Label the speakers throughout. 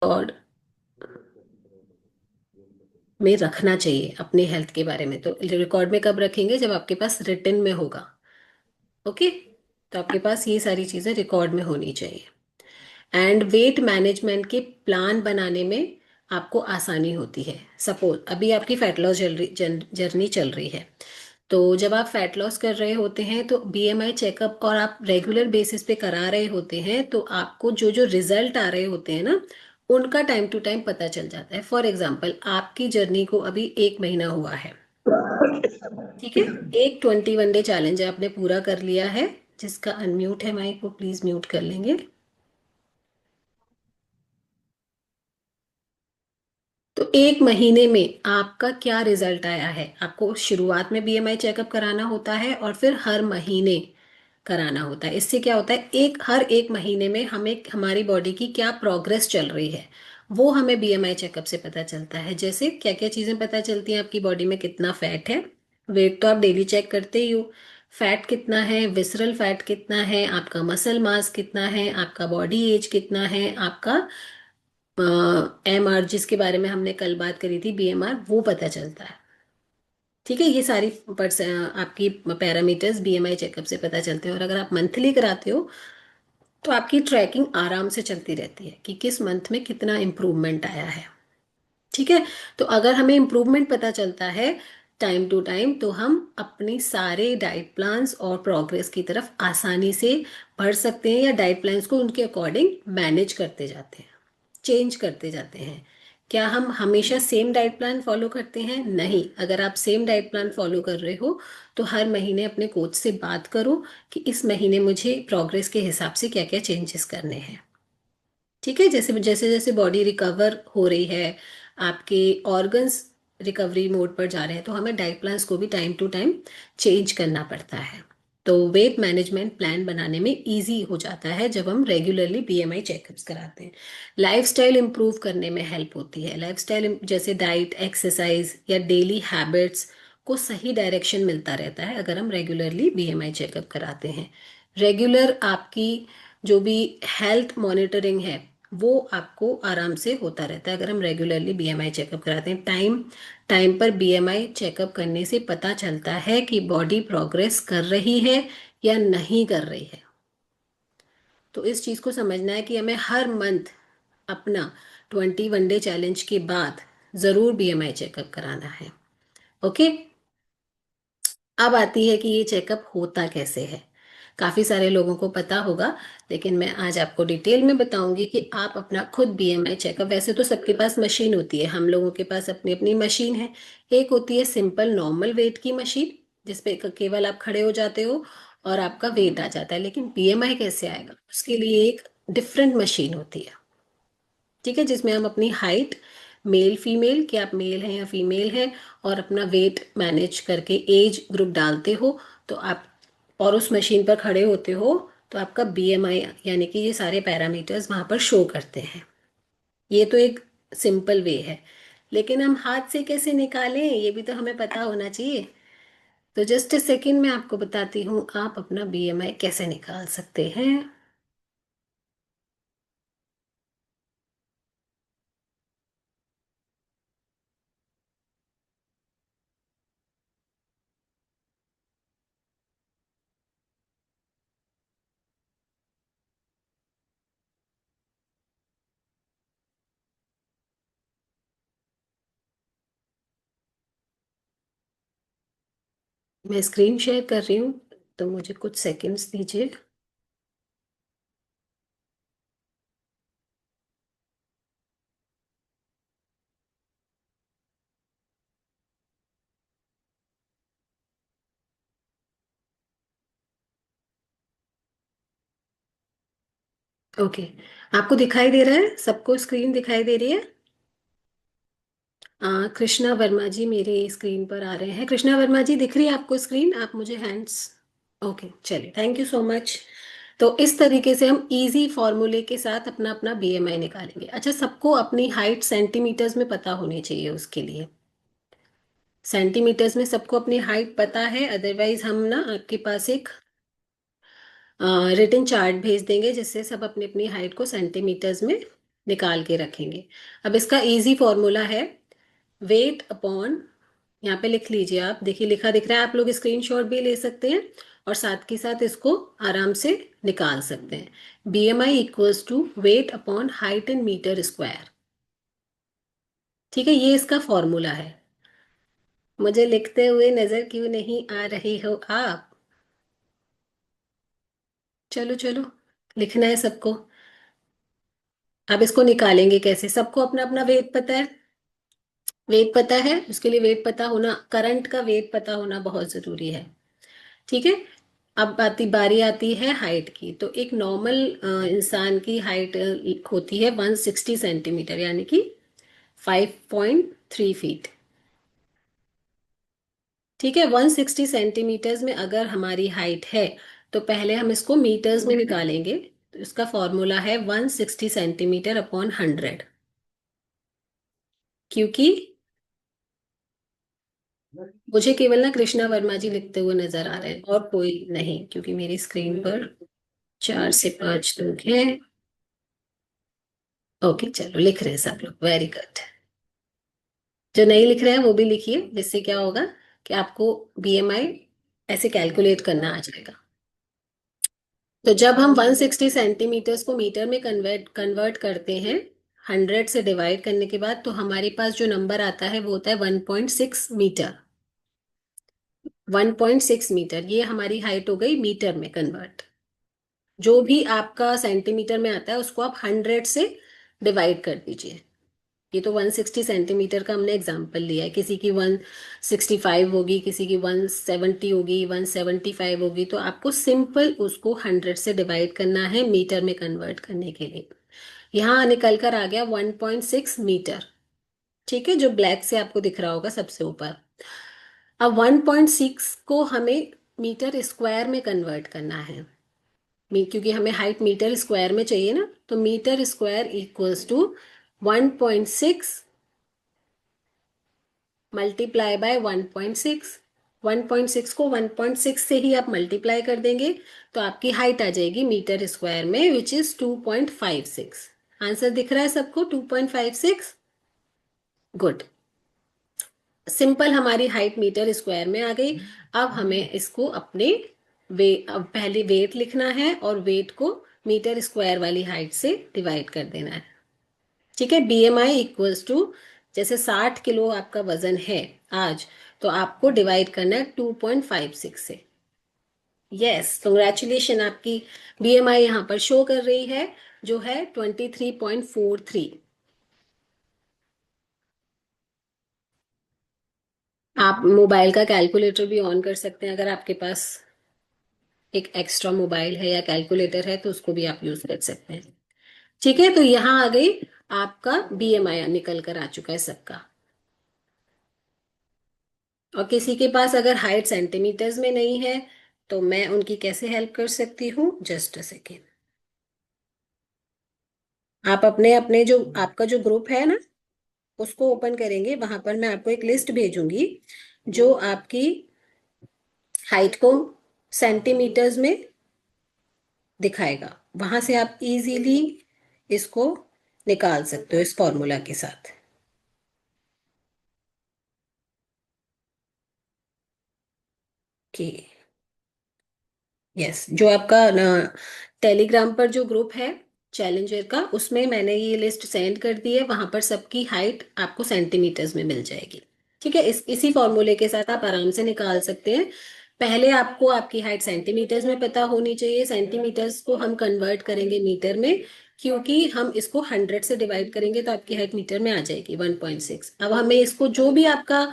Speaker 1: और में रखना चाहिए अपने हेल्थ के बारे में। तो रिकॉर्ड में कब रखेंगे? जब आपके पास रिटन में होगा। ओके। तो आपके पास ये सारी चीजें रिकॉर्ड में होनी चाहिए। एंड वेट मैनेजमेंट के प्लान बनाने में आपको आसानी होती है। सपोज अभी आपकी फैट लॉस जर्नी चल रही है। तो जब आप फैट लॉस कर रहे होते हैं तो बीएमआई चेकअप और आप रेगुलर बेसिस पे करा रहे होते हैं, तो आपको जो जो रिजल्ट आ रहे होते हैं ना, उनका टाइम टू टाइम पता चल जाता है। फॉर एग्जाम्पल, आपकी जर्नी को अभी 1 महीना हुआ है। ठीक है। एक 21 डे चैलेंज आपने पूरा कर लिया है। जिसका अनम्यूट है माइक, वो प्लीज म्यूट कर लेंगे। तो 1 महीने में आपका क्या रिजल्ट आया है? आपको शुरुआत में बीएमआई चेकअप कराना होता है और फिर हर महीने कराना होता है। इससे क्या होता है, हर 1 महीने में हमें हमारी बॉडी की क्या प्रोग्रेस चल रही है वो हमें बीएमआई चेकअप से पता चलता है। जैसे क्या क्या चीजें पता चलती हैं, आपकी बॉडी में कितना फैट है। वेट तो आप डेली चेक करते ही हो। फैट कितना है, विसरल फैट कितना है, आपका मसल मास कितना है, आपका बॉडी एज कितना है, आपका एमआर जिसके बारे में हमने कल बात करी थी, बीएमआर, वो पता चलता है। ठीक है। ये सारी आपकी पैरामीटर्स बीएमआई चेकअप से पता चलते हैं। और अगर आप मंथली कराते हो तो आपकी ट्रैकिंग आराम से चलती रहती है कि किस मंथ में कितना इम्प्रूवमेंट आया है। ठीक है। तो अगर हमें इम्प्रूवमेंट पता चलता है टाइम टू टाइम, तो हम अपनी सारे डाइट प्लान्स और प्रोग्रेस की तरफ आसानी से बढ़ सकते हैं, या डाइट प्लान्स को उनके अकॉर्डिंग मैनेज करते जाते हैं, चेंज करते जाते हैं। क्या हम हमेशा सेम डाइट प्लान फॉलो करते हैं? नहीं। अगर आप सेम डाइट प्लान फॉलो कर रहे हो तो हर महीने अपने कोच से बात करो कि इस महीने मुझे प्रोग्रेस के हिसाब से क्या क्या चेंजेस करने हैं। ठीक है। जैसे जैसे जैसे बॉडी रिकवर हो रही है, आपके ऑर्गन्स रिकवरी मोड पर जा रहे हैं, तो हमें डाइट प्लान्स को भी टाइम टू टाइम चेंज करना पड़ता है। तो वेट मैनेजमेंट प्लान बनाने में इजी हो जाता है जब हम रेगुलरली बीएमआई चेकअप्स कराते हैं। लाइफस्टाइल इंप्रूव करने में हेल्प होती है। लाइफस्टाइल जैसे डाइट, एक्सरसाइज या डेली हैबिट्स को सही डायरेक्शन मिलता रहता है अगर हम रेगुलरली बीएमआई चेकअप कराते हैं। रेगुलर आपकी जो भी हेल्थ मॉनिटरिंग है वो आपको आराम से होता रहता है अगर हम रेगुलरली बीएमआई चेकअप कराते हैं। टाइम टाइम पर बीएमआई चेकअप करने से पता चलता है कि बॉडी प्रोग्रेस कर रही है या नहीं कर रही है। तो इस चीज़ को समझना है कि हमें हर मंथ अपना 21 डे चैलेंज के बाद ज़रूर बीएमआई चेकअप कराना है। ओके। अब आती है कि ये चेकअप होता कैसे है। काफी सारे लोगों को पता होगा, लेकिन मैं आज आपको डिटेल में बताऊंगी कि आप अपना खुद बीएमआई चेकअप, वैसे तो सबके पास मशीन होती है, हम लोगों के पास अपनी अपनी मशीन है। एक होती है सिंपल नॉर्मल वेट की मशीन, जिसपे केवल आप खड़े हो जाते हो और आपका वेट आ जाता है। लेकिन बीएमआई कैसे आएगा, उसके लिए एक डिफरेंट मशीन होती है। ठीक है। जिसमें हम अपनी हाइट, मेल फीमेल, कि आप मेल हैं या फीमेल हैं, और अपना वेट मैनेज करके एज ग्रुप डालते हो, तो आप और उस मशीन पर खड़े होते हो, तो आपका बीएमआई यानी कि ये सारे पैरामीटर्स वहां पर शो करते हैं। ये तो एक सिंपल वे है। लेकिन हम हाथ से कैसे निकालें, ये भी तो हमें पता होना चाहिए। तो जस्ट ए सेकेंड में आपको बताती हूँ आप अपना बीएमआई कैसे निकाल सकते हैं। मैं स्क्रीन शेयर कर रही हूँ, तो मुझे कुछ सेकंड्स दीजिए। ओके। आपको दिखाई दे रहा है? सबको स्क्रीन दिखाई दे रही है? कृष्णा वर्मा जी मेरे स्क्रीन पर आ रहे हैं। कृष्णा वर्मा जी, दिख रही है आपको स्क्रीन? आप मुझे हैंड्स। ओके, चलिए, थैंक यू सो मच। तो इस तरीके से हम इजी फॉर्मूले के साथ अपना अपना बीएमआई निकालेंगे। अच्छा, सबको अपनी हाइट सेंटीमीटर्स में पता होनी चाहिए उसके लिए। सेंटीमीटर्स में सबको अपनी हाइट पता है, अदरवाइज हम ना आपके पास एक रिटन चार्ट भेज देंगे जिससे सब अपनी अपनी हाइट को सेंटीमीटर्स में निकाल के रखेंगे। अब इसका इजी फॉर्मूला है वेट अपॉन, यहाँ पे लिख लीजिए आप, देखिए लिखा दिख रहा है, आप लोग स्क्रीनशॉट भी ले सकते हैं और साथ के साथ इसको आराम से निकाल सकते हैं। BMI equals to weight upon height in metre square. ठीक है, ये इसका फॉर्मूला है। मुझे लिखते हुए नजर क्यों नहीं आ रही हो आप? चलो चलो, लिखना है सबको। अब इसको निकालेंगे कैसे? सबको अपना अपना वेट पता है? वेट पता है, उसके लिए वेट पता होना, करंट का वेट पता होना बहुत जरूरी है। ठीक है। अब बारी आती है हाइट की। तो एक नॉर्मल इंसान की हाइट होती है 160 सेंटीमीटर, यानी कि 5.3 फीट। ठीक है, 160 सेंटीमीटर्स में अगर हमारी हाइट है तो पहले हम इसको मीटर्स में निकालेंगे। तो इसका फॉर्मूला है 160 सेंटीमीटर अपॉन 100। क्योंकि मुझे केवल ना कृष्णा वर्मा जी लिखते हुए नजर आ रहे हैं और कोई नहीं, क्योंकि मेरी स्क्रीन पर 4 से 5 लोग हैं। ओके चलो, लिख रहे हैं सब लोग, वेरी गुड। जो नहीं लिख रहे हैं वो भी लिखिए, जिससे क्या होगा कि आपको बीएमआई ऐसे कैलकुलेट करना आ जाएगा। तो जब हम 160 सेंटीमीटर्स को मीटर में कन्वर्ट कन्वर्ट करते हैं 100 से डिवाइड करने के बाद, तो हमारे पास जो नंबर आता है वो होता है 1.6 मीटर। 1.6 मीटर, ये हमारी हाइट हो गई मीटर में कन्वर्ट। जो भी आपका सेंटीमीटर में आता है उसको आप 100 से डिवाइड कर दीजिए। ये तो 160 सेंटीमीटर का हमने एग्जाम्पल लिया है, किसी की 165 होगी, किसी की 170 होगी, 175 होगी, तो आपको सिंपल उसको 100 से डिवाइड करना है मीटर में कन्वर्ट करने के लिए। यहाँ निकल कर आ गया 1.6 मीटर। ठीक है, जो ब्लैक से आपको दिख रहा होगा सबसे ऊपर। अब 1.6 को हमें मीटर स्क्वायर में कन्वर्ट करना है। क्योंकि हमें हाइट मीटर स्क्वायर में चाहिए ना, तो metre square equals to 1.6 multiply by 1.6। 1.6 को 1.6 से ही आप मल्टीप्लाई कर देंगे तो आपकी हाइट आ जाएगी मीटर स्क्वायर में, विच इज 2.56। आंसर दिख रहा है सबको? 2.56। गुड। सिंपल, हमारी हाइट मीटर स्क्वायर में आ गई। अब हमें इसको अपने अब पहले वेट लिखना है और वेट को मीटर स्क्वायर वाली हाइट से डिवाइड कर देना है। ठीक है, बीएमआई इक्वल्स टू, जैसे 60 किलो आपका वजन है आज, तो आपको डिवाइड करना है 2.56 से। यस, कंग्रेचुलेशन, आपकी बीएमआई यहाँ पर शो कर रही है, जो है 23.43। आप मोबाइल का कैलकुलेटर भी ऑन कर सकते हैं, अगर आपके पास एक एक्स्ट्रा मोबाइल है या कैलकुलेटर है तो उसको भी आप यूज कर सकते हैं। ठीक है, तो यहाँ आ गई आपका बीएमआई निकल कर आ चुका है सबका। और किसी के पास अगर हाइट सेंटीमीटर्स में नहीं है तो मैं उनकी कैसे हेल्प कर सकती हूँ? Just a second. आप अपने अपने जो आपका जो ग्रुप है ना, उसको ओपन करेंगे, वहां पर मैं आपको एक लिस्ट भेजूंगी जो आपकी हाइट को सेंटीमीटर्स में दिखाएगा। वहां से आप इजीली इसको निकाल सकते हो इस फॉर्मूला के साथ। कि यस, जो आपका टेलीग्राम पर जो ग्रुप है चैलेंजर का, उसमें मैंने ये लिस्ट सेंड कर दी है, वहां पर सबकी हाइट आपको सेंटीमीटर्स में मिल जाएगी। ठीक है, इसी फॉर्मूले के साथ आप आराम से निकाल सकते हैं। पहले आपको आपकी हाइट सेंटीमीटर्स में पता होनी चाहिए, सेंटीमीटर्स को हम कन्वर्ट करेंगे मीटर में, क्योंकि हम इसको 100 से डिवाइड करेंगे तो आपकी हाइट मीटर में आ जाएगी 1.6। अब हमें इसको जो भी आपका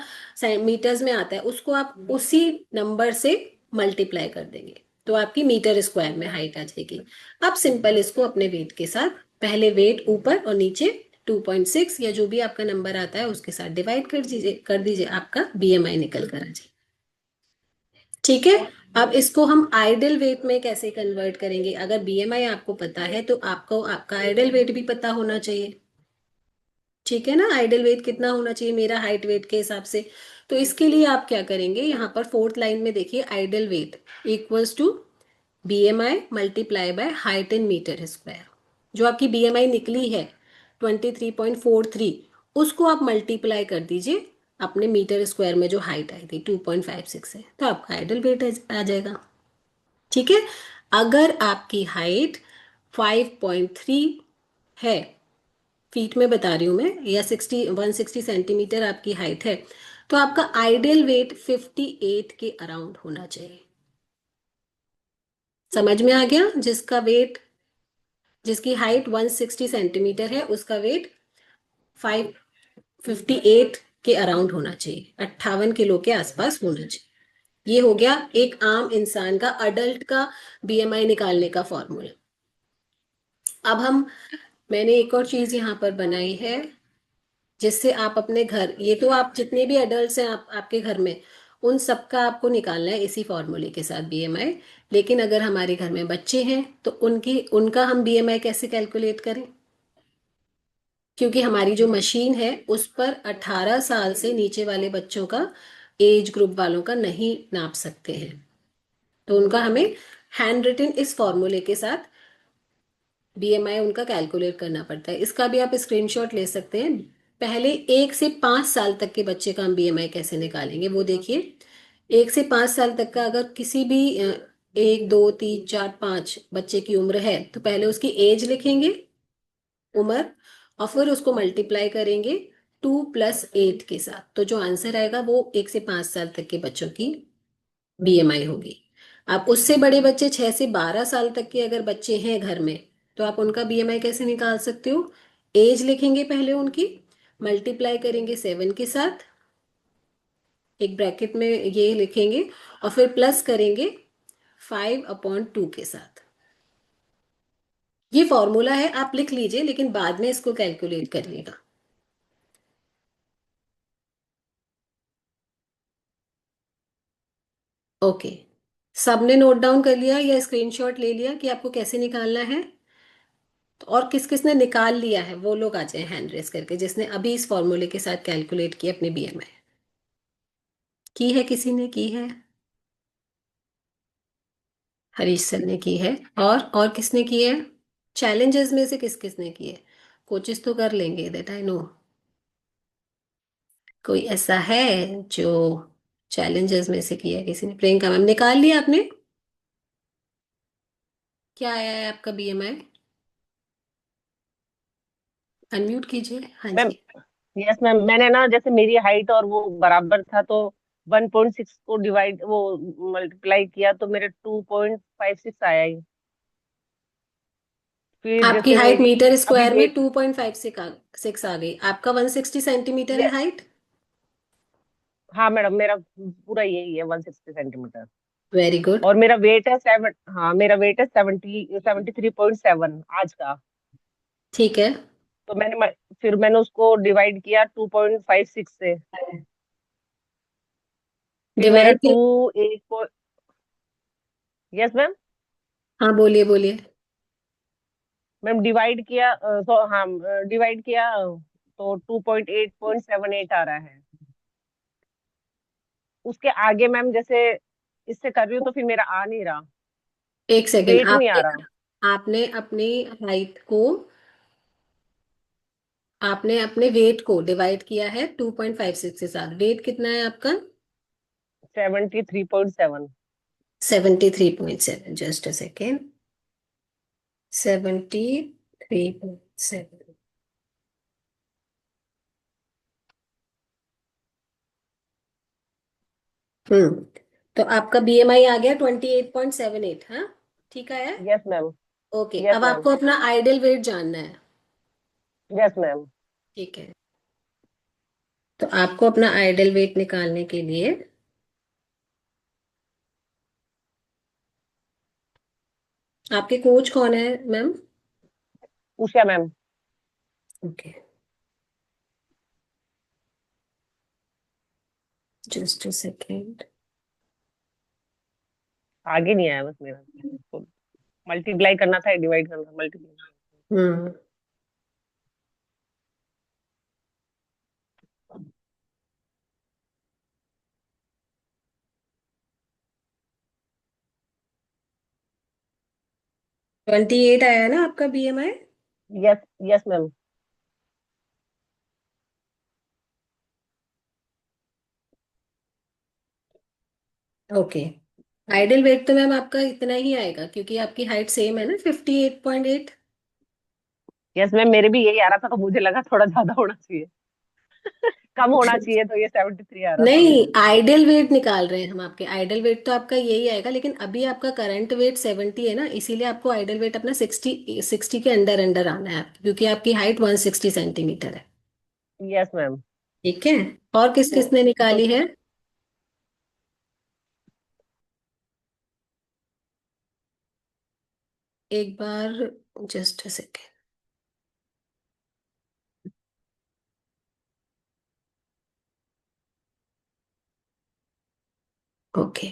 Speaker 1: मीटर्स में आता है उसको आप उसी नंबर से मल्टीप्लाई कर देंगे तो आपकी मीटर स्क्वायर में हाइट आ जाएगी। अब सिंपल इसको अपने वेट के साथ, पहले वेट ऊपर और नीचे 2.6 या जो भी आपका नंबर आता है उसके साथ डिवाइड कर दीजिए, आपका बीएमआई निकल कर आ जाए। ठीक है, अब इसको हम आइडल वेट में कैसे कन्वर्ट करेंगे? अगर बीएमआई आपको पता है तो आपको आपका आइडल वेट भी पता होना चाहिए। ठीक है ना, आइडल वेट कितना होना चाहिए मेरा हाइट वेट के हिसाब से? तो इसके लिए आप क्या करेंगे, यहाँ पर फोर्थ लाइन में देखिए, ideal weight equals to BMI multiply by height in metre square. जो आपकी बीएमआई निकली है 23.43, उसको आप मल्टीप्लाई कर दीजिए अपने मीटर स्क्वायर में जो हाइट आई थी 2.56 है, तो आपका आइडल वेट आ जाएगा। ठीक है। अगर आपकी हाइट 5.3 है, फीट में बता रही हूं मैं, या 160 सेंटीमीटर आपकी हाइट है, तो आपका आइडियल वेट 58 के अराउंड होना चाहिए। समझ में आ गया? जिसकी हाइट 160 सेंटीमीटर है, उसका वेट 558 के अराउंड होना चाहिए, 58 किलो के आसपास होना चाहिए। ये हो गया एक आम इंसान का, अडल्ट का बीएमआई निकालने का फॉर्मूला। अब हम मैंने एक और चीज यहाँ पर बनाई है, जिससे आप अपने घर, ये तो आप जितने भी एडल्ट्स हैं आपके घर में, उन सबका आपको निकालना है इसी फॉर्मूले के साथ बीएमआई। लेकिन अगर हमारे घर में बच्चे हैं तो उनका हम बीएमआई कैसे कैलकुलेट करें? क्योंकि हमारी जो मशीन है उस पर 18 साल से नीचे वाले बच्चों का, एज ग्रुप वालों का नहीं नाप सकते हैं, तो उनका हमें हैंड रिटन इस फॉर्मूले के साथ बीएमआई उनका कैलकुलेट करना पड़ता है। इसका भी आप स्क्रीनशॉट ले सकते हैं। पहले 1 से 5 साल तक के बच्चे का हम बीएमआई कैसे निकालेंगे वो देखिए। 1 से 5 साल तक का अगर किसी भी 1, 2, 3, 4, 5 बच्चे की उम्र है, तो पहले उसकी एज लिखेंगे, उम्र, और फिर उसको मल्टीप्लाई करेंगे 2 + 8 के साथ, तो जो आंसर आएगा वो 1 से 5 साल तक के बच्चों की बीएमआई होगी। आप उससे बड़े बच्चे, 6 से 12 साल तक के अगर बच्चे हैं घर में, तो आप उनका बीएमआई कैसे निकाल सकते हो? एज लिखेंगे पहले उनकी, मल्टीप्लाई करेंगे 7 के साथ, एक ब्रैकेट में ये लिखेंगे, और फिर प्लस करेंगे 5/2 के साथ। ये फॉर्मूला है, आप लिख लीजिए, लेकिन बाद में इसको कैलकुलेट करिएगा। ओके, सबने नोट डाउन कर लिया या स्क्रीनशॉट ले लिया कि आपको कैसे निकालना है? तो और किस किस ने निकाल लिया है वो लोग आ जाए हैंड रेस करके, जिसने अभी इस फॉर्मूले के साथ कैलकुलेट किया अपने बीएमआई। की है? किसी ने की है? हरीश सर ने की है। और किसने की है? चैलेंजेस में से किस किस ने की है? कोचिस तो कर लेंगे, दैट आई नो। कोई ऐसा है जो चैलेंजेस में से किया है किसी ने? प्रियंका मैम, निकाल लिया आपने? क्या आया है आपका बीएमआई? अनम्यूट कीजिए। हाँ
Speaker 2: मैम,
Speaker 1: जी।
Speaker 2: यस मैम, मैंने ना जैसे मेरी हाइट और वो बराबर था, तो 1.6 को डिवाइड वो मल्टीप्लाई किया तो मेरे 2.56 आया ही। फिर
Speaker 1: आपकी
Speaker 2: जैसे
Speaker 1: हाइट मीटर
Speaker 2: अभी
Speaker 1: स्क्वायर में
Speaker 2: वेट,
Speaker 1: 2.56 आ गई। आपका 160 सेंटीमीटर है हाइट।
Speaker 2: हाँ मैडम, मेरा पूरा यही है 160 सेंटीमीटर।
Speaker 1: Very good.
Speaker 2: और मेरा वेट है सेवन, हाँ मेरा वेट है 73.7 आज का।
Speaker 1: ठीक है।
Speaker 2: तो फिर मैंने उसको डिवाइड किया 2.56 से। फिर मेरा
Speaker 1: डिवाइड।
Speaker 2: 8 यस मैम,
Speaker 1: हाँ, बोलिए बोलिए।
Speaker 2: मैम डिवाइड किया तो हाँ, डिवाइड किया तो 2.8.78 आ रहा है। उसके आगे मैम जैसे इससे कर रही हूँ तो फिर मेरा आ नहीं रहा,
Speaker 1: एक सेकेंड,
Speaker 2: वेट नहीं आ रहा।
Speaker 1: आपने अपनी हाइट को, आपने अपने वेट को डिवाइड किया है 2.56 के साथ। वेट कितना है आपका?
Speaker 2: 73.7।
Speaker 1: 73.7, जस्ट अ सेकेंड। 73.7। हम्म। तो आपका बीएमआई आ गया 28.78। हाँ, ठीक है।
Speaker 2: Yes ma'am.
Speaker 1: ओके,
Speaker 2: यस
Speaker 1: अब
Speaker 2: मैम।
Speaker 1: आपको अपना आइडियल वेट जानना है।
Speaker 2: Yes ma'am.
Speaker 1: ठीक है। तो आपको अपना आइडियल वेट निकालने के लिए, आपके कोच कौन है ma'am?
Speaker 2: Usha ma'am.
Speaker 1: Okay, just a second.
Speaker 2: आगे नहीं आया बस मेरा, मल्टीप्लाई करना था, डिवाइड करना था, मल्टीप्लाई।
Speaker 1: हम्म। 28 आया ना आपका BMI?
Speaker 2: Yes. Yes ma'am.
Speaker 1: Okay. Ideal weight तो मैम आपका इतना ही आएगा क्योंकि आपकी हाइट सेम है ना, 58.8।
Speaker 2: यस मैम, मेरे भी यही आ रहा था, तो मुझे लगा थोड़ा ज्यादा होना चाहिए। कम होना चाहिए, तो ये 73 आ रहा था
Speaker 1: नहीं,
Speaker 2: मेरे।
Speaker 1: आइडल वेट निकाल रहे हैं हम आपके। आइडल वेट तो आपका यही आएगा, लेकिन अभी आपका करंट वेट 70 है ना, इसीलिए आपको आइडल वेट अपना 60 के अंडर अंडर आना है क्योंकि आपकी हाइट 160 सेंटीमीटर है।
Speaker 2: Yes ma'am.
Speaker 1: ठीक है। और किस
Speaker 2: तो
Speaker 1: किसने
Speaker 2: तो
Speaker 1: निकाली है? एक बार, जस्ट अ सेकेंड। ओके,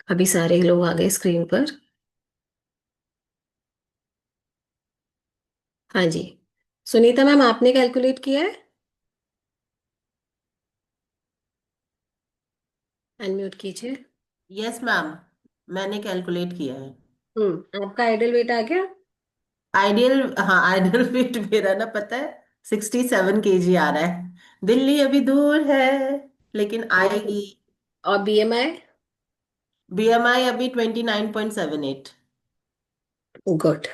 Speaker 1: अभी सारे लोग आ गए स्क्रीन पर। हाँ जी, सुनीता मैम आपने कैलकुलेट किया है? अनम्यूट कीजिए।
Speaker 3: यस मैम, मैंने कैलकुलेट किया है।
Speaker 1: आपका आइडल वेट आ गया?
Speaker 3: आइडियल, हाँ आइडियल वेट मेरा ना पता है 67 kg आ रहा है। दिल्ली अभी दूर है, लेकिन
Speaker 1: ओके।
Speaker 3: आएगी।
Speaker 1: और बीएमआई?
Speaker 3: बीएमआई अभी 29.78।
Speaker 1: गुड।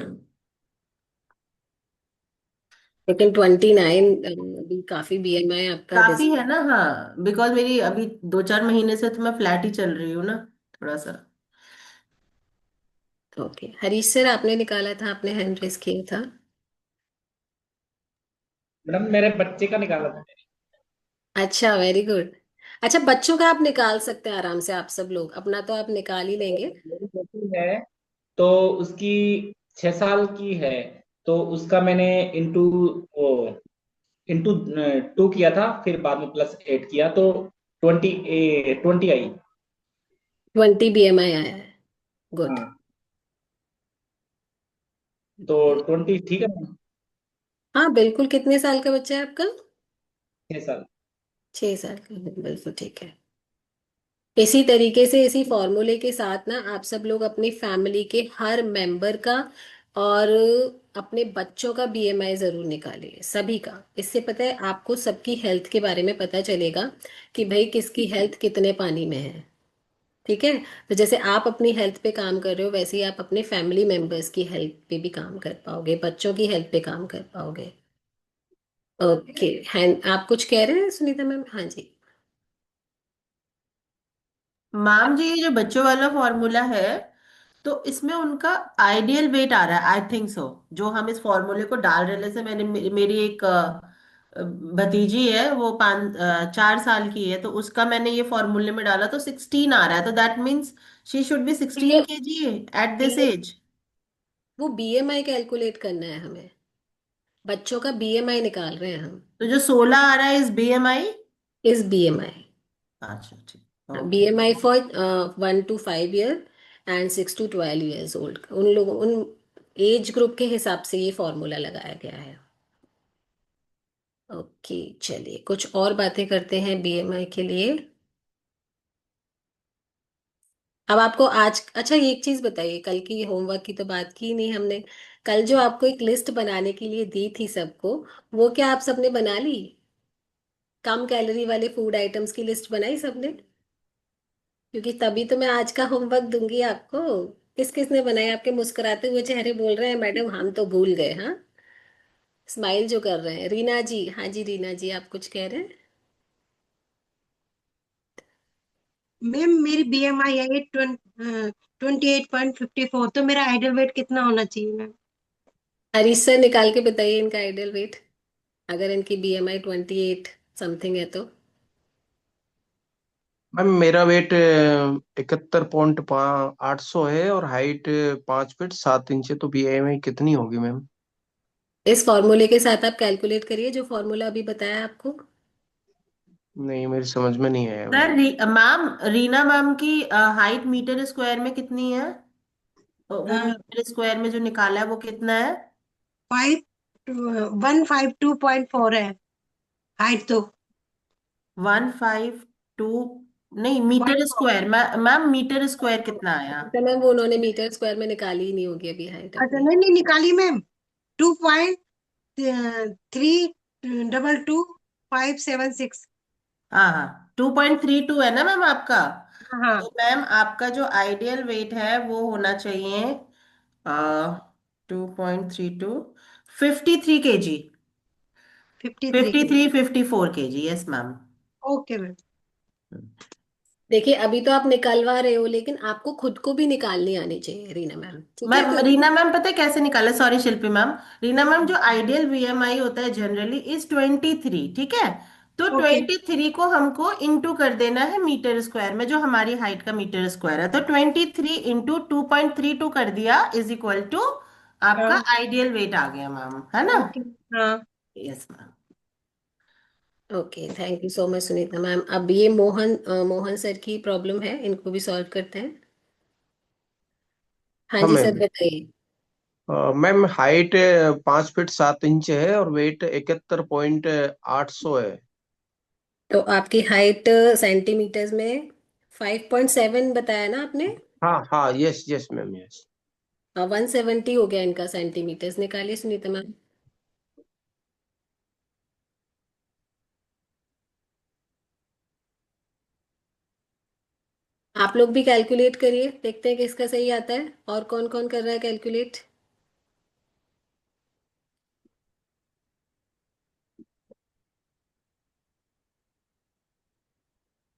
Speaker 1: लेकिन 29 अभी काफी बीएमआई आपका
Speaker 3: काफी
Speaker 1: रिस्क।
Speaker 3: है ना, हाँ बिकॉज मेरी अभी 2-4 महीने से तो मैं फ्लैट ही चल रही हूँ ना, थोड़ा सा।
Speaker 1: ओके, हरीश सर आपने निकाला था, आपने हैंड रेस किया था।
Speaker 4: मैडम मेरे बच्चे का निकाला था।
Speaker 1: अच्छा, वेरी गुड। अच्छा, बच्चों का आप निकाल सकते हैं आराम से, आप सब लोग अपना तो आप निकाल ही
Speaker 4: तो
Speaker 1: लेंगे।
Speaker 4: मेरी बेटी है, तो उसकी 6 साल की है, तो उसका मैंने इंटू वो इंटू 2 किया था, फिर बाद में +8 किया, तो 20 आई।
Speaker 1: 20 बीएमआई आया है। गुड।
Speaker 4: हाँ, तो 20 ठीक है मैम।
Speaker 1: हाँ बिल्कुल, कितने साल का बच्चा है आपका?
Speaker 4: 6 साल।
Speaker 1: 6 साल का, बिल्कुल ठीक है। इसी तरीके से, इसी फॉर्मूले के साथ ना, आप सब लोग अपनी फैमिली के हर मेंबर का और अपने बच्चों का बीएमआई जरूर निकालिए, सभी का। इससे पता है आपको सबकी हेल्थ के बारे में पता चलेगा कि भाई किसकी हेल्थ कितने पानी में है। ठीक है। तो जैसे आप अपनी हेल्थ पे काम कर रहे हो, वैसे ही आप अपने फैमिली मेंबर्स की हेल्थ पे भी काम कर पाओगे, बच्चों की हेल्थ पे काम कर पाओगे। ओके। हैंड, आप कुछ कह रहे हैं सुनीता मैम? हाँ जी।
Speaker 3: मैम जी, ये जो बच्चों वाला फॉर्मूला है, तो इसमें उनका आइडियल वेट आ रहा है, आई थिंक सो। जो हम इस फॉर्मूले को डाल रहे हैं, जैसे मेरी एक भतीजी है, वो 4 साल की है, तो उसका मैंने ये फॉर्मूले में डाला तो 16 आ रहा है, तो that means she should be
Speaker 1: तो
Speaker 3: 16 kg एट दिस
Speaker 1: ये
Speaker 3: एज।
Speaker 1: वो बीएमआई कैलकुलेट करना है हमें, बच्चों का बीएमआई निकाल रहे हैं हम।
Speaker 3: तो जो 16 आ रहा है इस बीएमआई।
Speaker 1: इस बीएमआई,
Speaker 3: अच्छा ठीक, okay.
Speaker 1: BMI for 1 to 5 year and 6 to 12 years old, उन लोगों, उन एज ग्रुप के हिसाब से ये फॉर्मूला लगाया गया है। ओके, चलिए कुछ और बातें करते हैं बीएमआई के लिए। अब आपको आज, अच्छा ये एक चीज बताइए, कल की होमवर्क की तो बात की नहीं हमने। कल जो आपको एक लिस्ट बनाने के लिए दी थी सबको, वो क्या आप सबने बना ली? कम कैलोरी वाले फूड आइटम्स की लिस्ट बनाई सबने? क्योंकि तभी तो मैं आज का होमवर्क दूंगी आपको। किस किसने बनाया? आपके मुस्कुराते हुए चेहरे बोल रहे हैं मैडम हम तो भूल गए। हाँ, स्माइल जो कर रहे हैं। रीना जी, हाँ जी रीना जी, आप कुछ कह रहे हैं?
Speaker 5: मैम मेरी बीएमआई है 28.54, तो मेरा आइडल वेट कितना होना चाहिए मैम?
Speaker 1: हरीश सर निकाल के बताइए इनका आइडियल वेट, अगर इनकी बीएमआई 28 समथिंग है तो।
Speaker 6: मैम मेरा वेट 71.800 है और हाइट 5 फीट 7 इंच है, तो बीएमआई कितनी होगी मैम?
Speaker 1: इस फॉर्मूले के साथ आप कैलकुलेट करिए जो फॉर्मूला अभी बताया आपको।
Speaker 6: नहीं, मेरी समझ में नहीं आया
Speaker 3: sir
Speaker 6: ma'am.
Speaker 3: Ma'am, Reena ma'am की हाइट मीटर स्क्वायर में कितनी है? वो
Speaker 5: 5,
Speaker 3: मीटर स्क्वायर में जो निकाला है वो कितना है?
Speaker 5: 152.4 है हाइट तो।
Speaker 3: 152? नहीं,
Speaker 5: one
Speaker 3: metre square ma'am, metre square कितना आया?
Speaker 1: तो मैम वो उन्होंने मीटर स्क्वायर में निकाली ही नहीं होगी अभी हाइट
Speaker 5: अच्छा,
Speaker 1: अपनी।
Speaker 5: नहीं नहीं निकाली मैम। 2.322576।
Speaker 3: हाँ हाँ, 2.32 है ना मैम आपका?
Speaker 5: हाँ
Speaker 3: तो मैम आपका जो आइडियल वेट है वो होना चाहिए 2.32, 53 kg,
Speaker 5: 53
Speaker 3: फिफ्टी
Speaker 5: के।
Speaker 3: Three 54 kg, yes ma'am.
Speaker 5: Okay ma'am.
Speaker 1: देखिए अभी तो आप निकलवा रहे हो, लेकिन आपको खुद को भी निकालनी आनी चाहिए रीना मैम, ठीक है?
Speaker 3: मैम
Speaker 1: क्योंकि
Speaker 3: रीना मैम पता है कैसे निकाला, सॉरी शिल्पी मैम। रीना मैम जो आइडियल बीएमआई होता है जनरली इज 23, ठीक है। तो
Speaker 5: ओके
Speaker 3: 23 को हमको इंटू कर देना है मीटर स्क्वायर में, जो हमारी हाइट का मीटर स्क्वायर है। तो 23 इंटू 2.32 कर दिया इज इक्वल टू आपका
Speaker 5: हाँ
Speaker 3: आइडियल वेट आ गया मैम, है ना?
Speaker 5: ओके हाँ।
Speaker 3: Yes ma'am.
Speaker 1: Okay, thank you so much Sunita ma'am. अब ये मोहन सर की प्रॉब्लम है, इनको भी सॉल्व करते हैं। हाँ
Speaker 6: हाँ
Speaker 1: जी सर
Speaker 6: मैम।
Speaker 1: बताइए।
Speaker 6: मैम हाइट 5 फीट 7 इंच है और वेट 71.800 है।
Speaker 1: तो आपकी हाइट सेंटीमीटर्स में 5.7 बताया ना आपने?
Speaker 6: हाँ हाँ, यस यस मैम, यस।
Speaker 1: 170 हो गया इनका सेंटीमीटर्स, निकालिए सुनीता मैम। आप लोग भी कैलकुलेट करिए, देखते हैं किसका सही आता है, और कौन कौन कर रहा है कैलकुलेट।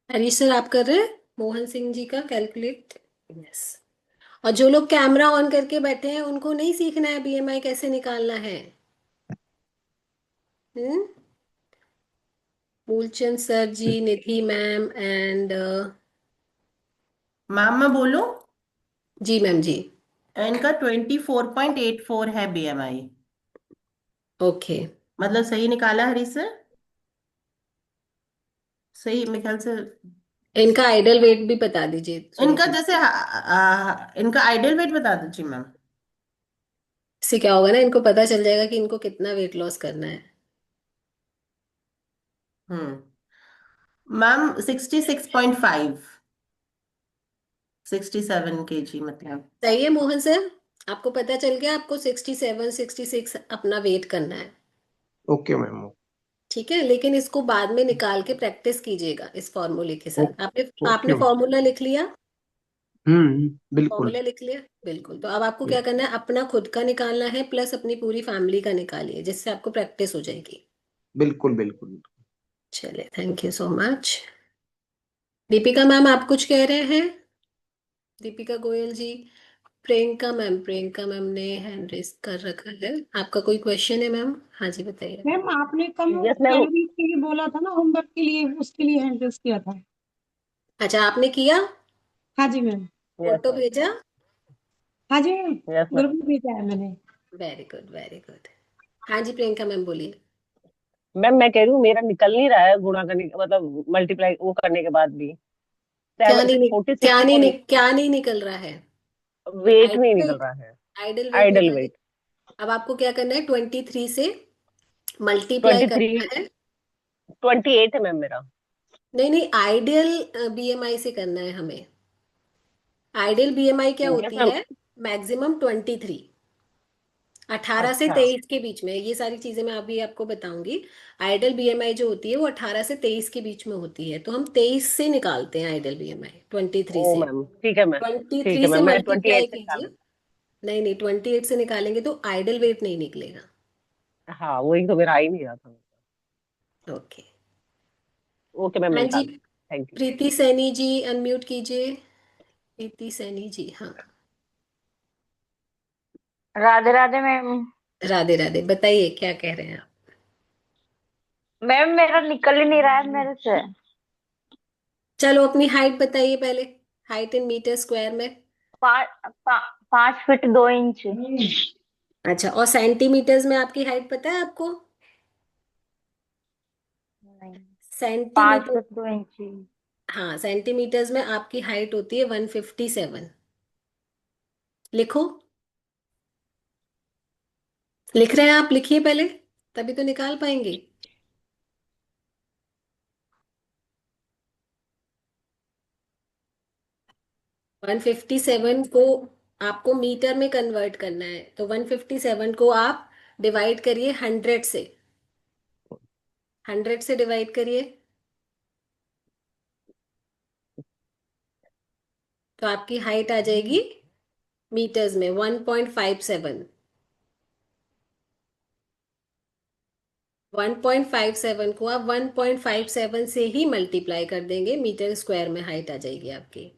Speaker 1: हरीश सर आप कर रहे हैं मोहन सिंह जी का कैलकुलेट? यस। और जो लोग कैमरा ऑन करके बैठे हैं उनको नहीं सीखना है बीएमआई कैसे निकालना है? हम्म। मूलचंद सर जी, निधि मैम एंड
Speaker 3: मैम मैं बोलूं,
Speaker 1: जी मैम जी।
Speaker 3: इनका 24.84 है बीएमआई।
Speaker 1: ओके।
Speaker 3: मतलब सही निकाला हरी सर? सही मेरे ख्याल से।
Speaker 1: इनका आइडल वेट भी बता दीजिए
Speaker 3: इनका
Speaker 1: सुनीता।
Speaker 3: जैसे इनका आइडियल वेट बता दीजिए मैम।
Speaker 1: इससे क्या होगा ना, इनको पता चल जाएगा कि इनको कितना वेट लॉस करना है।
Speaker 3: हम्म। मैम 66.5, 67 kg मतलब।
Speaker 1: सही है मोहन सर, आपको पता चल गया, आपको 67 66 अपना वेट करना है।
Speaker 6: Okay ma'am.
Speaker 1: ठीक है, लेकिन इसको बाद में निकाल के प्रैक्टिस कीजिएगा इस फॉर्मूले के साथ। आपने आपने
Speaker 6: ओके मैम।
Speaker 1: फॉर्मूला लिख लिया?
Speaker 6: बिल्कुल।
Speaker 1: फॉर्मूला लिख लिया, बिल्कुल। तो अब आपको क्या करना है, अपना खुद का निकालना है प्लस अपनी पूरी फैमिली का निकालिए, जिससे आपको प्रैक्टिस हो जाएगी।
Speaker 6: बिल्कुल बिल्कुल।
Speaker 1: चलिए, thank you so much. Deepika ma'am आप कुछ कह रहे हैं? दीपिका गोयल जी। प्रियंका मैम ने हैंड रेस कर रखा है। आपका कोई क्वेश्चन है मैम? हाँ जी बताइए।
Speaker 5: मैम आपने कल वो
Speaker 2: यस मैम।
Speaker 5: कैलोरीज के लिए बोला था ना, होमवर्क के लिए, उसके लिए हैंड रेस किया था।
Speaker 1: अच्छा, आपने किया?
Speaker 5: हाँ जी मैम।
Speaker 2: Yes
Speaker 1: photo
Speaker 2: ma'am.
Speaker 1: भेजा?
Speaker 5: हाँ जी मैम।
Speaker 2: Yes
Speaker 5: group
Speaker 2: ma'am.
Speaker 5: में भेजा है मैंने।
Speaker 1: Very good very good. हाँ जी प्रियंका मैम बोलिए।
Speaker 2: मैम मैं कह रही हूँ मेरा निकल नहीं रहा है गुणा करने मतलब मल्टीप्लाई वो करने के बाद भी सेवन 46 पॉइंट
Speaker 1: क्या नहीं निकल रहा है?
Speaker 2: वेट नहीं
Speaker 1: आइडल
Speaker 2: निकल रहा है।
Speaker 1: आइडल वेट
Speaker 2: आइडल
Speaker 1: निकालिए।
Speaker 2: वेट
Speaker 1: अब आपको क्या करना है, 23 से मल्टीप्लाई
Speaker 2: 23,
Speaker 1: करना है।
Speaker 2: 28 है मैम मेरा।
Speaker 1: नहीं नहीं, आइडियल बीएमआई से करना है हमें। आइडियल बीएमआई क्या
Speaker 2: यस
Speaker 1: होती
Speaker 2: मैम।
Speaker 1: है? मैक्सिमम 23, 18 से
Speaker 2: अच्छा।
Speaker 1: 23 के बीच में, ये सारी चीजें मैं अभी आपको बताऊंगी। आइडियल बीएमआई जो होती है वो 18 से 23 के बीच में होती है, तो हम 23 से निकालते हैं आइडियल बीएमआई, 23
Speaker 2: ओ
Speaker 1: से।
Speaker 2: मैम ठीक है मैम। ठीक
Speaker 1: 23
Speaker 2: है
Speaker 1: से
Speaker 2: मैम मैं
Speaker 1: मल्टीप्लाई
Speaker 2: 28 से
Speaker 1: कीजिए।
Speaker 2: निकालूंगी।
Speaker 1: नहीं नहीं, 28 से निकालेंगे तो आइडियल वेट नहीं निकलेगा।
Speaker 2: हाँ वही तो मेरा आ ही नहीं रहा था।
Speaker 1: ओके।
Speaker 2: ओके मैम मैं
Speaker 1: हाँ जी,
Speaker 2: निकाल दूँ। Thank you.
Speaker 1: Preeti Saini ji unmute कीजिए। प्रीति सैनी जी, हाँ।
Speaker 7: राधे राधे मैम।
Speaker 1: राधे राधे, बताइए क्या कह रहे हैं आप?
Speaker 7: मैम मेरा निकल ही नहीं रहा है मेरे से।
Speaker 1: चलो अपनी हाइट बताइए पहले, हाइट इन मीटर स्क्वायर में।
Speaker 7: 5 फीट 2 इंच।
Speaker 1: अच्छा, और सेंटीमीटर्स में आपकी हाइट पता है आपको?
Speaker 7: नहीं, पांच
Speaker 1: सेंटीमीटर।
Speaker 7: फीट दो इंच
Speaker 1: हाँ, सेंटीमीटर्स में आपकी हाइट होती है 157। लिखो। लिख रहे हैं आप? लिखिए पहले, तभी तो निकाल पाएंगे। 157 को आपको मीटर में कन्वर्ट करना है, तो 157 को आप डिवाइड करिए 100 से। 100 से डिवाइड करिए। तो आपकी हाइट आ जाएगी मीटर्स में 1.57। 1.57 को आप 1.57 से ही मल्टीप्लाई कर देंगे, मीटर स्क्वायर में हाइट आ जाएगी आपकी।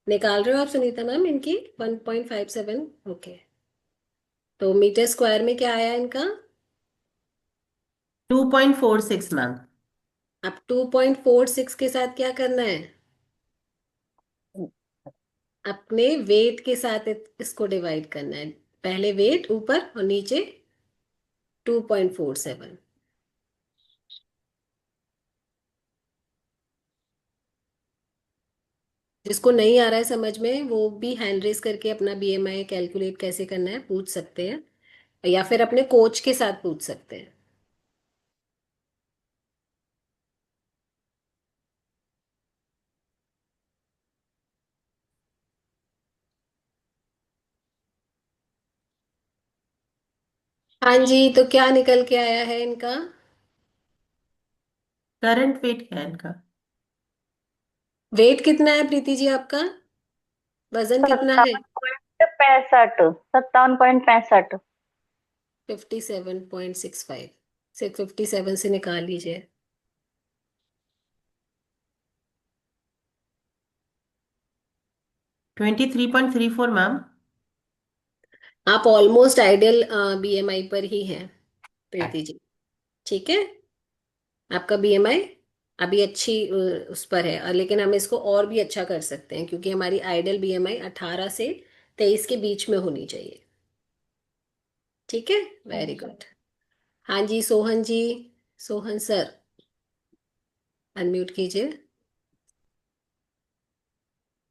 Speaker 1: निकाल रहे हो आप सुनीता मैम इनकी 1.57? ओके, तो मीटर स्क्वायर में क्या आया इनका?
Speaker 3: 2.46 मैम।
Speaker 1: अब 2.46 के साथ क्या करना है? अपने वेट के साथ इसको डिवाइड करना है। पहले वेट ऊपर और नीचे 2.47। जिसको नहीं आ रहा है समझ में, वो भी हैंड रेस करके अपना बीएमआई कैलकुलेट कैसे करना है पूछ सकते हैं, या फिर अपने कोच के साथ पूछ सकते हैं। हाँ जी, तो क्या निकल के आया है इनका?
Speaker 3: करंट वेट क्या है इनका?
Speaker 1: वेट कितना है प्रीति जी आपका? वजन कितना है?
Speaker 7: 57.65। 57.65।
Speaker 1: 57.65। 657 से निकाल लीजिए।
Speaker 3: 23.34 मैम।
Speaker 1: आप ऑलमोस्ट आइडियल बीएमआई पर ही हैं प्रीति जी। ठीक है, आपका बीएमआई अभी अच्छी उस पर है, और लेकिन हम इसको और भी अच्छा कर सकते हैं, क्योंकि हमारी आइडियल बीएमआई 18 से 23 के बीच में होनी चाहिए। ठीक है, वेरी गुड। हाँ जी सोहन जी, सोहन सर अनम्यूट कीजिए।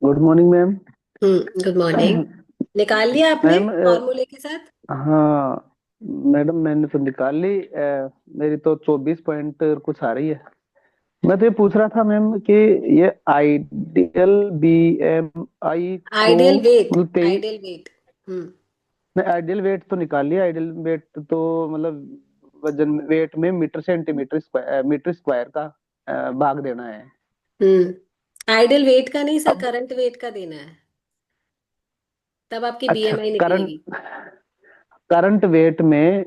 Speaker 8: Good morning ma'am.
Speaker 1: Good morning. निकाल लिया आपने
Speaker 8: मैम
Speaker 1: फॉर्मूले के साथ?
Speaker 8: हाँ मैडम, मैंने तो निकाल ली। मेरी तो 24 पॉइंट कुछ आ रही है। मैं तो ये पूछ रहा था मैम कि ये आइडियल BMI को
Speaker 1: आइडियल वेट,
Speaker 8: मतलब 23।
Speaker 1: Ideal weight. हम्म।
Speaker 8: नहीं, आइडियल वेट तो निकाल लिया। आइडियल वेट तो मतलब वजन वेट में मीटर स्क्वायर का भाग देना है।
Speaker 1: आइडियल वेट का नहीं सर,
Speaker 8: अब
Speaker 1: करंट वेट का देना है, तब आपकी
Speaker 8: अच्छा,
Speaker 1: बीएमआई
Speaker 8: करंट
Speaker 1: निकलेगी।
Speaker 8: करंट वेट में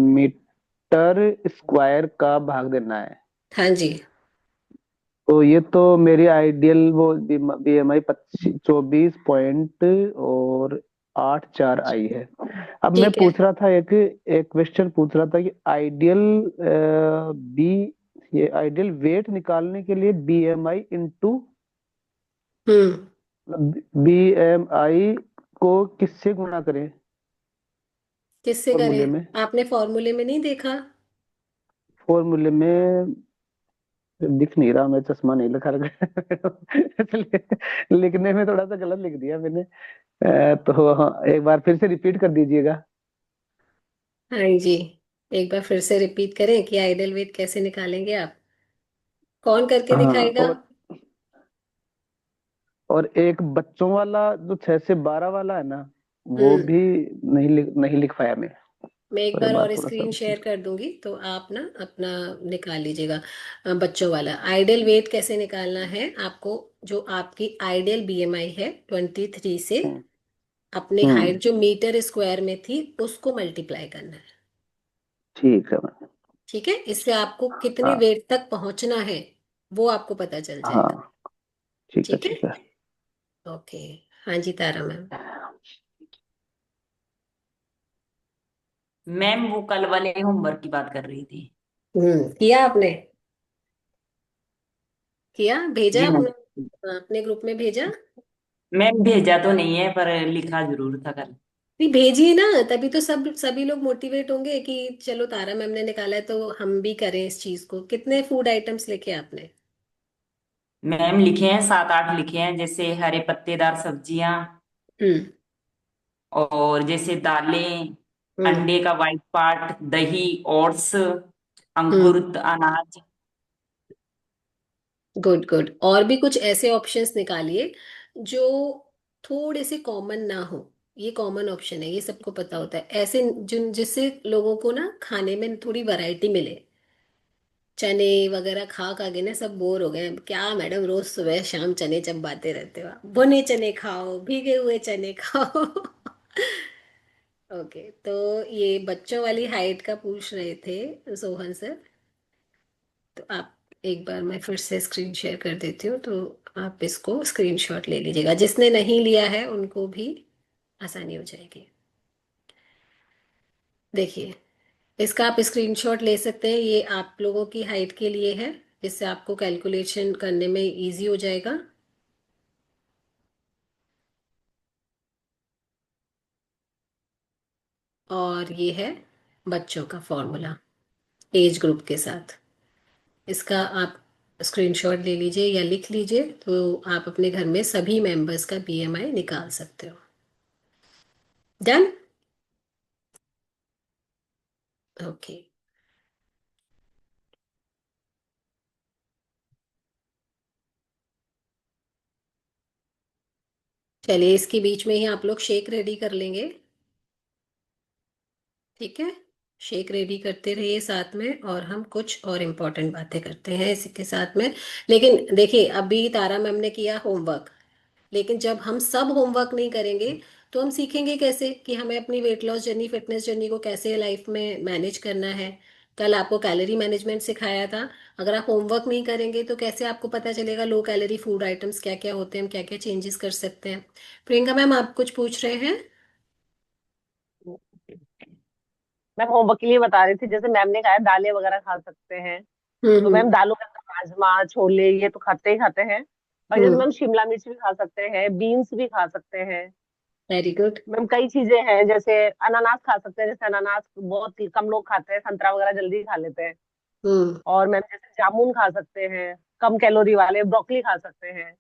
Speaker 8: मीटर स्क्वायर का भाग देना है।
Speaker 1: हाँ जी,
Speaker 8: तो ये तो मेरी आइडियल वो BMI 24 पॉइंट और 8 4 आई है। अब मैं
Speaker 1: ठीक है।
Speaker 8: पूछ रहा था एक एक क्वेश्चन पूछ रहा था कि आइडियल बी ये आइडियल वेट निकालने के लिए BMI इंटू
Speaker 1: हम्म।
Speaker 8: BMI को किससे गुणा करें
Speaker 1: किससे
Speaker 8: फॉर्मूले
Speaker 1: करें?
Speaker 8: में।
Speaker 1: आपने फॉर्मूले में नहीं देखा?
Speaker 8: फॉर्मूले में दिख नहीं रहा, मैं चश्मा नहीं लगा रखा इसलिए लिखने में थोड़ा सा गलत लिख दिया मैंने। तो हाँ, एक बार फिर से रिपीट कर दीजिएगा।
Speaker 1: हाँ जी, एक बार फिर से रिपीट करें कि आइडियल वेट कैसे निकालेंगे आप? कौन करके
Speaker 8: हाँ,
Speaker 1: दिखाएगा?
Speaker 8: और एक बच्चों वाला जो 6 से 12 वाला है ना, वो
Speaker 1: हम्म।
Speaker 8: भी नहीं लिख पाया मैं।
Speaker 1: मैं एक
Speaker 8: और एक
Speaker 1: बार
Speaker 8: बार
Speaker 1: और
Speaker 8: थोड़ा सा
Speaker 1: स्क्रीन शेयर कर दूंगी, तो आप ना अपना निकाल लीजिएगा। बच्चों वाला आइडियल वेट कैसे निकालना है आपको? जो आपकी आइडियल बीएमआई है 23 से
Speaker 8: हम्म
Speaker 1: अपनी
Speaker 8: हम्म,
Speaker 1: हाइट जो मीटर स्क्वायर में थी उसको मल्टीप्लाई करना है।
Speaker 8: ठीक है मैम।
Speaker 1: ठीक है, इससे आपको कितने
Speaker 8: हाँ
Speaker 1: वेट तक पहुंचना है वो आपको पता चल जाएगा।
Speaker 8: हाँ, ठीक है
Speaker 1: ठीक है,
Speaker 8: ठीक है।
Speaker 1: ओके। हाँ जी तारा मैम।
Speaker 9: मैम वो कल वाले होमवर्क की बात कर रही थी।
Speaker 1: किया आपने? किया, भेजा
Speaker 9: जी मैम।
Speaker 1: अपने अपने ग्रुप में भेजा?
Speaker 9: मैम भेजा तो नहीं है पर लिखा जरूर था कल।
Speaker 1: नहीं, भेजिए ना, तभी तो सभी लोग मोटिवेट होंगे कि चलो तारा मैम ने निकाला है तो हम भी करें इस चीज को। कितने फूड आइटम्स लिखे आपने?
Speaker 9: मैम लिखे हैं 7 8 लिखे हैं, जैसे हरे पत्तेदार सब्जियां,
Speaker 1: हम्म।
Speaker 9: और जैसे दालें,
Speaker 1: हम्म।
Speaker 9: अंडे का वाइट पार्ट, दही, ओट्स,
Speaker 1: हम्म।
Speaker 9: अंकुरित अनाज।
Speaker 1: गुड गुड, और भी कुछ ऐसे ऑप्शंस निकालिए जो थोड़े से कॉमन ना हो। ये कॉमन ऑप्शन है, ये सबको पता होता है, ऐसे जिन जिससे लोगों को ना खाने में थोड़ी वैरायटी मिले। चने वगैरह खा खा के ना सब बोर हो गए हैं। क्या मैडम रोज सुबह शाम चने चबाते रहते हो आप? भुने चने खाओ, भीगे हुए चने खाओ। ओके, तो ये बच्चों वाली हाइट का पूछ रहे थे सोहन सर। तो आप एक बार मैं फिर से स्क्रीन शेयर कर देती हूँ, तो आप इसको स्क्रीनशॉट ले लीजिएगा। जिसने नहीं लिया है उनको भी आसानी हो जाएगी। देखिए, इसका आप स्क्रीनशॉट ले सकते हैं। ये आप लोगों की हाइट के लिए है, जिससे आपको कैलकुलेशन करने में इजी हो जाएगा। और ये है बच्चों का फॉर्मूला एज ग्रुप के साथ। इसका आप स्क्रीनशॉट ले लीजिए या लिख लीजिए, तो आप अपने घर में सभी मेंबर्स का बीएमआई निकाल सकते हो। डन। ओके, चलिए इसके बीच में ही आप लोग शेक रेडी कर लेंगे। ठीक है, शेक रेडी करते रहिए साथ में, और हम कुछ और इम्पोर्टेंट बातें करते हैं इसी के साथ में। लेकिन देखिए, अभी तारा मैम ने किया होमवर्क, लेकिन जब हम सब होमवर्क नहीं करेंगे तो हम सीखेंगे कैसे कि हमें अपनी weight loss journey, fitness journey को कैसे लाइफ में मैनेज करना है। कल आपको कैलोरी मैनेजमेंट सिखाया था। अगर आप होमवर्क नहीं करेंगे तो कैसे आपको पता चलेगा लो कैलोरी फूड आइटम्स क्या क्या होते हैं, हम क्या क्या चेंजेस कर सकते हैं। प्रियंका मैम, आप कुछ पूछ रहे हैं?
Speaker 2: मैम होमवर्क के लिए बता रही थी, जैसे मैम ने कहा है दालें वगैरह खा सकते हैं, तो
Speaker 1: हम्म।
Speaker 2: मैम दालों के अंदर राजमा छोले ये तो खाते ही खाते हैं। और जैसे
Speaker 1: हम्म।
Speaker 2: मैम शिमला मिर्च भी खा सकते हैं, बीन्स भी खा सकते हैं।
Speaker 1: Very good.
Speaker 2: मैम कई चीजें हैं, जैसे अनानास खा सकते हैं, जैसे अनानास बहुत ही कम लोग खाते हैं, संतरा वगैरह जल्दी खा लेते हैं।
Speaker 1: हम्म।
Speaker 2: और मैम जैसे जामुन खा सकते हैं, कम कैलोरी वाले ब्रोकली खा सकते हैं।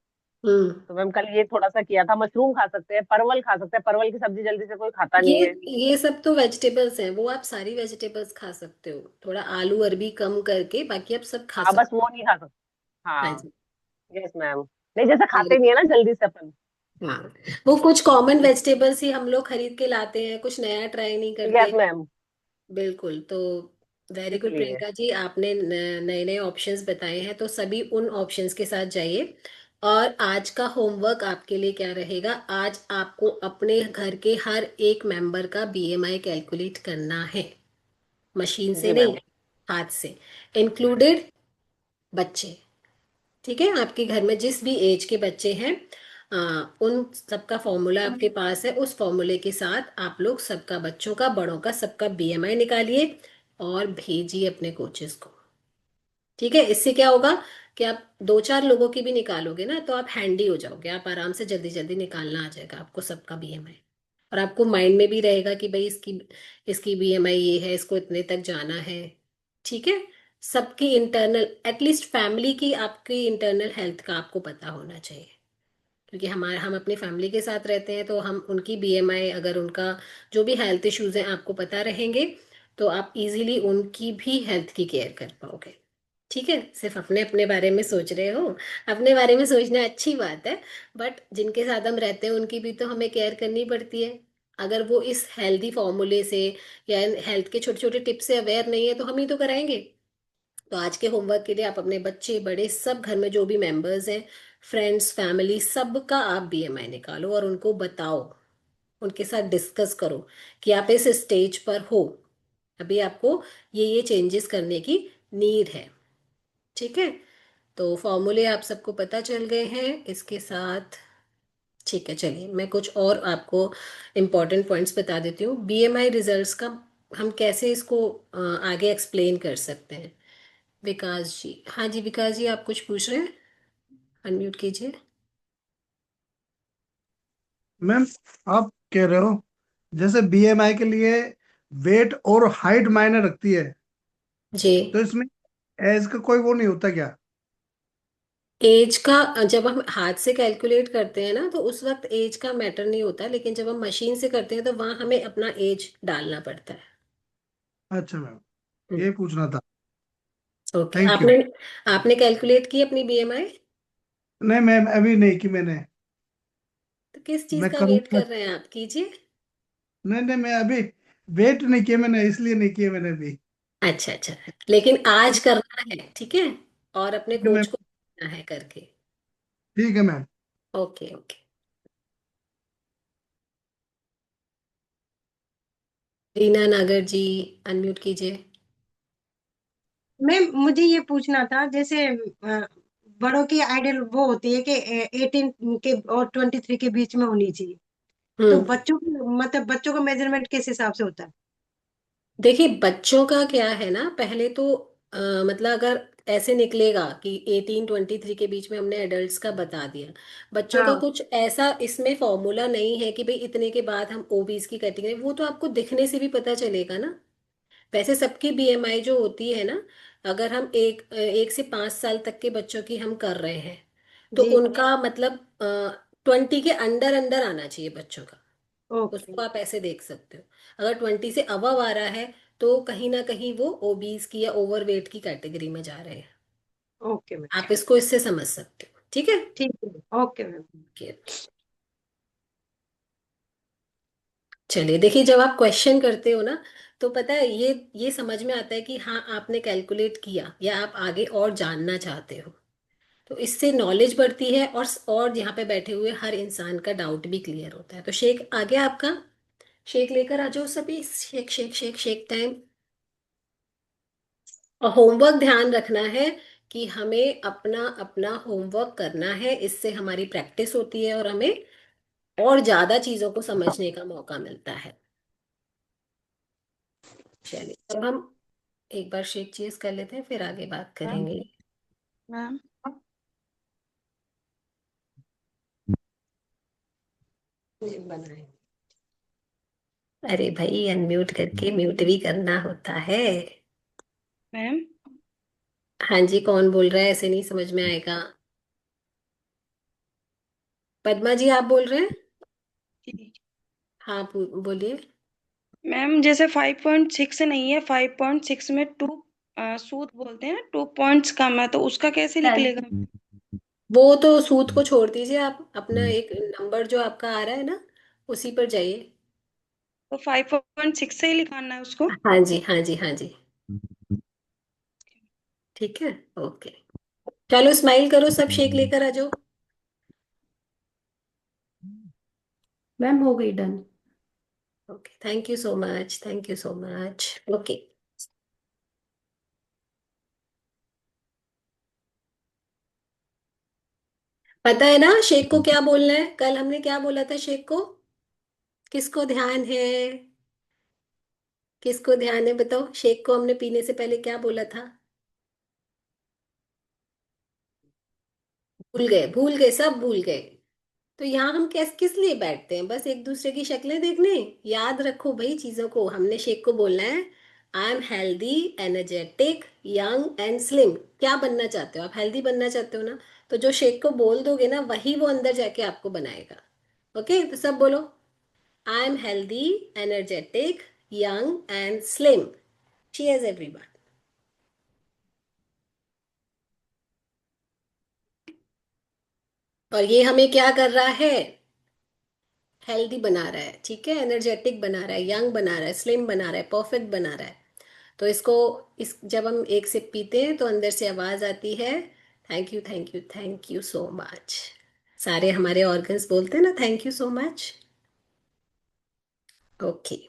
Speaker 1: हम्म।
Speaker 2: तो मैम कल ये थोड़ा सा किया था, मशरूम खा सकते हैं, परवल खा सकते हैं, परवल की सब्जी जल्दी से कोई खाता
Speaker 1: ये
Speaker 2: नहीं है।
Speaker 1: ये सब तो वेजिटेबल्स हैं, वो आप सारी वेजिटेबल्स खा सकते हो, थोड़ा आलू अरबी कम करके, बाकी आप सब खा
Speaker 2: हाँ बस
Speaker 1: सकते
Speaker 2: वो नहीं खा सकते।
Speaker 1: हो। हाँ
Speaker 2: हाँ।
Speaker 1: जी।
Speaker 2: Yes ma'am. नहीं जैसे
Speaker 1: वेरी
Speaker 2: खाते नहीं है ना जल्दी से अपन।
Speaker 1: हाँ, वो कुछ कॉमन वेजिटेबल्स ही हम लोग खरीद के लाते हैं, कुछ नया ट्राई नहीं करते।
Speaker 2: Yes ma'am.
Speaker 1: बिल्कुल। तो वेरी गुड
Speaker 2: इसलिए
Speaker 1: प्रियंका जी, आपने नए नए ऑप्शंस बताए हैं, तो सभी उन ऑप्शंस के साथ जाइए। और आज का होमवर्क आपके लिए क्या रहेगा? आज आपको अपने घर के हर एक मेंबर का बीएमआई कैलकुलेट करना है, मशीन से
Speaker 2: जी
Speaker 1: नहीं,
Speaker 2: मैम।
Speaker 1: हाथ से, इंक्लूडेड बच्चे। ठीक है, आपके घर में जिस भी एज के बच्चे हैं, उन सबका फॉर्मूला आपके पास है। उस फॉर्मूले के साथ आप लोग सबका, बच्चों का बड़ों का सबका बीएमआई निकालिए और भेजिए अपने कोचेस को। ठीक है, इससे क्या होगा कि आप दो चार लोगों की भी निकालोगे ना, तो आप हैंडी हो जाओगे, आप आराम से जल्दी जल्दी निकालना आ जाएगा आपको सबका बीएमआई। और आपको माइंड में भी रहेगा कि भाई इसकी इसकी बीएमआई ये है, इसको इतने तक जाना है। ठीक है, सबकी इंटरनल, एटलीस्ट फैमिली की आपकी इंटरनल हेल्थ का आपको पता होना चाहिए। क्योंकि हम अपनी फैमिली के साथ रहते हैं, तो हम उनकी बीएमआई, अगर उनका जो भी हेल्थ इश्यूज हैं आपको पता रहेंगे, तो आप इजीली उनकी भी हेल्थ की केयर कर पाओगे। ठीक है, सिर्फ अपने अपने बारे में सोच रहे हो। अपने बारे में सोचना अच्छी बात है, बट जिनके साथ हम रहते हैं उनकी भी तो हमें केयर करनी पड़ती है। अगर वो इस हेल्दी फॉर्मूले से या हेल्थ के छोटे छोटे टिप्स से अवेयर नहीं है, तो हम ही तो कराएंगे। तो आज के होमवर्क के लिए आप अपने बच्चे बड़े सब, घर में जो भी मेंबर्स हैं, फ्रेंड्स फैमिली, सबका आप बीएमआई निकालो और उनको बताओ, उनके साथ डिस्कस करो कि आप इस स्टेज पर हो, अभी आपको ये चेंजेस करने की नीड है। ठीक है, तो फॉर्मूले आप सबको पता चल गए हैं इसके साथ। ठीक है, चलिए मैं कुछ और आपको इम्पोर्टेंट पॉइंट्स बता देती हूँ बीएमआई रिजल्ट्स का। हम कैसे इसको आगे एक्सप्लेन कर सकते हैं। विकास जी, हाँ जी विकास जी, आप कुछ पूछ रहे हैं? अनम्यूट कीजिए।
Speaker 10: मैम आप कह रहे हो जैसे बीएमआई के लिए वेट और हाइट मायने रखती है,
Speaker 1: जी।
Speaker 10: तो इसमें एज का कोई वो नहीं होता क्या?
Speaker 1: एज का जब हम हाथ से कैलकुलेट करते हैं ना, तो उस वक्त एज का मैटर नहीं होता, लेकिन जब हम मशीन से करते हैं तो वहां हमें अपना एज डालना पड़ता है।
Speaker 10: अच्छा मैम, ये पूछना था।
Speaker 1: Okay,
Speaker 10: thank you.
Speaker 1: आपने आपने कैलकुलेट की अपनी बीएमआई?
Speaker 10: नहीं मैम, अभी नहीं की मैंने।
Speaker 1: तो किस चीज
Speaker 10: मैं
Speaker 1: का वेट
Speaker 10: करूँगा।
Speaker 1: कर रहे हैं आप? कीजिए।
Speaker 10: नहीं नहीं, मैं अभी वेट नहीं किया मैंने, इसलिए नहीं किया मैंने अभी।
Speaker 1: अच्छा अच्छा, लेकिन आज करना है, ठीक है, और अपने
Speaker 10: ठीक है मैम।
Speaker 1: कोच को देना है करके।
Speaker 10: ठीक है मैम।
Speaker 1: Okay okay. रीना नागर जी, अनम्यूट कीजिए।
Speaker 5: मैम मुझे ये पूछना था, जैसे बड़ों की आइडियल वो होती है कि 18 के और 23 के बीच में होनी चाहिए, तो
Speaker 1: हम्म।
Speaker 5: बच्चों की मतलब बच्चों का मेजरमेंट किस हिसाब से होता है?
Speaker 1: देखिए बच्चों का क्या है ना, पहले तो मतलब अगर ऐसे निकलेगा कि 18-23 के बीच में हमने एडल्ट्स का बता दिया, बच्चों का
Speaker 5: हाँ
Speaker 1: कुछ ऐसा इसमें फॉर्मूला नहीं है कि भाई इतने के बाद हम ओबीज की कैटेगरी, वो तो आपको दिखने से भी पता चलेगा ना। वैसे सबकी बीएमआई जो होती है ना, अगर हम 1 से 5 साल तक के बच्चों की हम कर रहे हैं, तो
Speaker 5: जी।
Speaker 1: उनका मतलब 20 के अंडर अंडर आना चाहिए बच्चों का।
Speaker 5: ओके।
Speaker 1: उसको आप ऐसे देख सकते हो। अगर 20 से अबव आ रहा है, तो कहीं ना कहीं वो ओबीज की या ओवरवेट की कैटेगरी में जा रहे हैं।
Speaker 5: Okay ma'am.
Speaker 1: आप इसको इससे समझ सकते हो, ठीक है।
Speaker 5: ठीक है, ओके मैम।
Speaker 1: ओके। चलिए देखिए, जब आप क्वेश्चन करते हो ना, तो पता है ये समझ में आता है कि हाँ आपने कैलकुलेट किया या आप आगे और जानना चाहते हो। तो इससे नॉलेज बढ़ती है, और यहाँ पे बैठे हुए हर इंसान का डाउट भी क्लियर होता है। तो शेक आ गया आपका, शेक लेकर आ जाओ सभी, shake shake shake shake time. और होमवर्क ध्यान रखना है कि हमें अपना अपना होमवर्क करना है, इससे हमारी प्रैक्टिस होती है और हमें और ज्यादा चीजों को समझने का मौका मिलता है। चलिए अब हम एक बार शेक चीज कर लेते हैं, फिर आगे बात
Speaker 5: मैम।
Speaker 1: करेंगे।
Speaker 5: मैम।
Speaker 1: बनाए। अरे भाई, अनम्यूट करके म्यूट भी करना होता है।
Speaker 5: मैम।
Speaker 1: हाँ जी, कौन बोल रहा है? ऐसे नहीं समझ में आएगा। पद्मा जी आप बोल रहे हैं?
Speaker 5: जी।
Speaker 1: हाँ बोलिए।
Speaker 5: मैम जैसे 5.6 नहीं है, 5.6 में टू सूद बोलते हैं, 2 पॉइंट्स कम है, तो उसका कैसे निकलेगा?
Speaker 1: वो तो सूत को छोड़ दीजिए, आप अपना एक नंबर जो आपका आ रहा है ना, उसी पर जाइए।
Speaker 5: तो 5.6 से ही लिखाना है उसको?
Speaker 1: हाँ जी हाँ जी हाँ जी। ठीक है। ओके। चलो स्माइल करो, सब शेक लेकर आ जाओ। मैम हो गई done. Okay, thank you so much, thank you so much. Okay. पता है ना शेक को क्या बोलना है? कल हमने क्या बोला था शेक को? किसको ध्यान है? किसको ध्यान है बताओ, शेक को हमने पीने से पहले क्या बोला था? भूल गए, सब भूल गए। तो यहाँ हम किस किस लिए बैठते हैं? बस एक दूसरे की शक्लें देखने? याद रखो भाई चीजों को, हमने शेख को बोलना है I am healthy, energetic, young and slim. क्या बनना चाहते हो आप? हेल्दी बनना चाहते हो ना? तो जो शेख को बोल दोगे ना, वही वो अंदर जाके आपको बनाएगा। ओके, तो सब बोलो, I am healthy, energetic, young and slim. Cheers everyone. और ये हमें क्या कर रहा है? हेल्दी बना रहा है, ठीक है, एनर्जेटिक बना रहा है, यंग बना रहा है, स्लिम बना रहा है, परफेक्ट बना रहा है। तो इसको, इस जब हम एक सिप पीते हैं तो अंदर से आवाज आती है, thank you thank you thank you so much. सारे हमारे ऑर्गन्स बोलते हैं ना, thank you so much. Okay.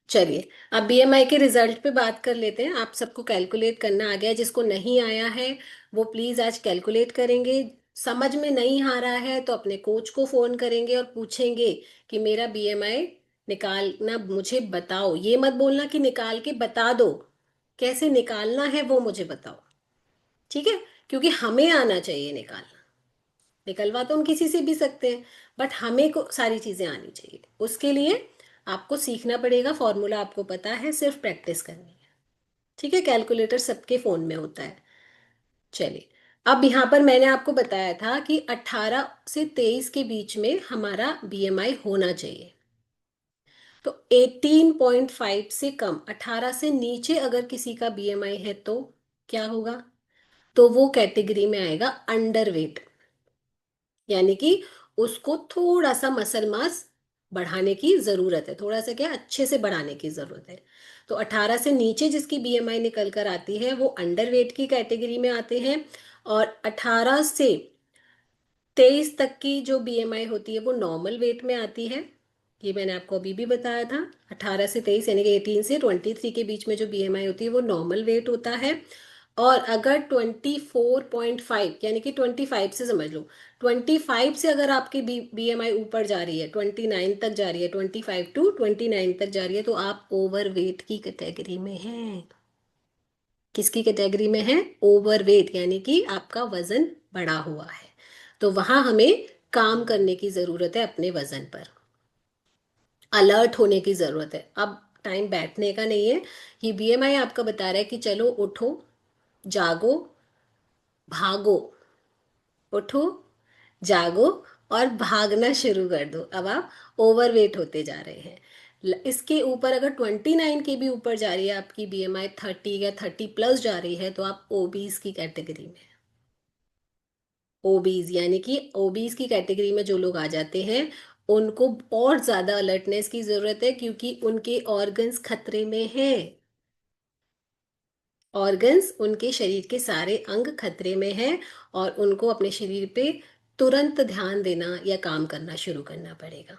Speaker 1: चलिए अब बीएमआई के रिजल्ट पे बात कर लेते हैं। आप सबको कैलकुलेट करना आ गया? जिसको नहीं आया है वो प्लीज आज कैलकुलेट करेंगे। समझ में नहीं आ रहा है तो अपने कोच को फोन करेंगे और पूछेंगे कि मेरा बीएमआई निकालना मुझे बताओ। ये मत बोलना कि निकाल के बता दो, कैसे निकालना है वो मुझे बताओ, ठीक है। क्योंकि हमें आना चाहिए निकालना। निकलवा तो हम किसी से भी सकते हैं, बट हमें को सारी चीजें आनी चाहिए। उसके लिए आपको सीखना पड़ेगा, फॉर्मूला आपको पता है, सिर्फ प्रैक्टिस करनी है, ठीक है। कैलकुलेटर सबके फोन में होता है। चलिए, अब यहाँ पर मैंने आपको बताया था कि 18 से 23 के बीच में हमारा बीएमआई होना चाहिए। तो 18.5 से कम, 18 से नीचे अगर किसी का बीएमआई है तो क्या होगा? तो वो कैटेगरी में आएगा अंडर वेट, यानी कि उसको थोड़ा सा मसल मास बढ़ाने की जरूरत है, थोड़ा सा क्या अच्छे से बढ़ाने की जरूरत है। तो 18 से नीचे जिसकी बीएमआई निकल कर आती है वो अंडर वेट की कैटेगरी में आते हैं, और 18 से 23 तक की जो बीएमआई होती है वो नॉर्मल वेट में आती है। ये मैंने आपको अभी भी बताया था, 18 से 23 यानी कि 18 से 23 के बीच में जो बीएमआई होती है वो नॉर्मल वेट होता है। और अगर 24.5 यानी कि 25 से समझ लो, 25 से अगर आपकी बीएमआई ऊपर जा रही है, 29 तक जा रही है, 25 टू 29 तक जा रही है, तो आप ओवर वेट की कैटेगरी में हैं। किसकी कैटेगरी में है? ओवर वेट, यानी कि आपका वजन बढ़ा हुआ है। तो वहां हमें काम करने की जरूरत है, अपने वजन पर अलर्ट होने की जरूरत है। अब टाइम बैठने का नहीं है। ये बीएमआई आपका बता रहा है कि चलो उठो, जागो, भागो, उठो, जागो और भागना शुरू कर दो। अब आप ओवरवेट होते जा रहे हैं। इसके ऊपर अगर 29 के भी ऊपर जा रही है आपकी बीएमआई, 30 या 30 प्लस जा रही है, तो आप ओबीज की कैटेगरी में। ओबीज यानी कि ओबीज की कैटेगरी में जो लोग आ जाते हैं उनको और ज्यादा अलर्टनेस की जरूरत है, क्योंकि उनके ऑर्गन्स खतरे में हैं। ऑर्गन्स, उनके शरीर के सारे अंग खतरे में हैं, और उनको अपने शरीर पे तुरंत ध्यान देना या काम करना शुरू करना पड़ेगा।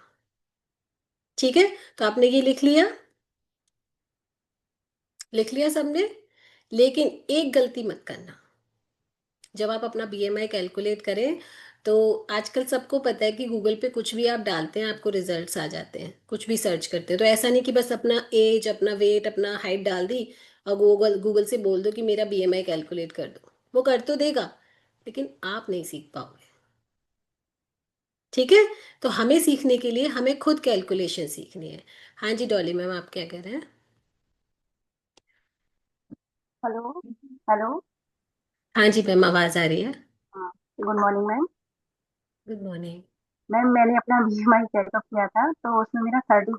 Speaker 1: ठीक है, तो आपने ये लिख लिया? लिख लिया सबने? लेकिन एक गलती मत करना, जब आप अपना बीएमआई कैलकुलेट करें तो आजकल सबको पता है कि गूगल पे कुछ भी आप डालते हैं आपको रिजल्ट्स आ जाते हैं, कुछ भी सर्च करते हैं। तो ऐसा नहीं कि बस अपना एज, अपना वेट, अपना हाइट डाल दी और गूगल गूगल से बोल दो कि मेरा बीएमआई कैलकुलेट कर दो। वो कर तो देगा, लेकिन आप नहीं सीख पाओगे। ठीक है, तो हमें सीखने के लिए हमें खुद कैलकुलेशन सीखनी है। हाँ जी डॉली मैम, आप क्या कह रहे हैं?
Speaker 11: हेलो। हेलो।
Speaker 1: हाँ जी मैम, आवाज आ रही है।
Speaker 11: हाँ, good morning ma'am.
Speaker 1: Good morning.
Speaker 11: Ma'am मैंने अपना बीएमआई चेकअप किया था तो उसमें मेरा 30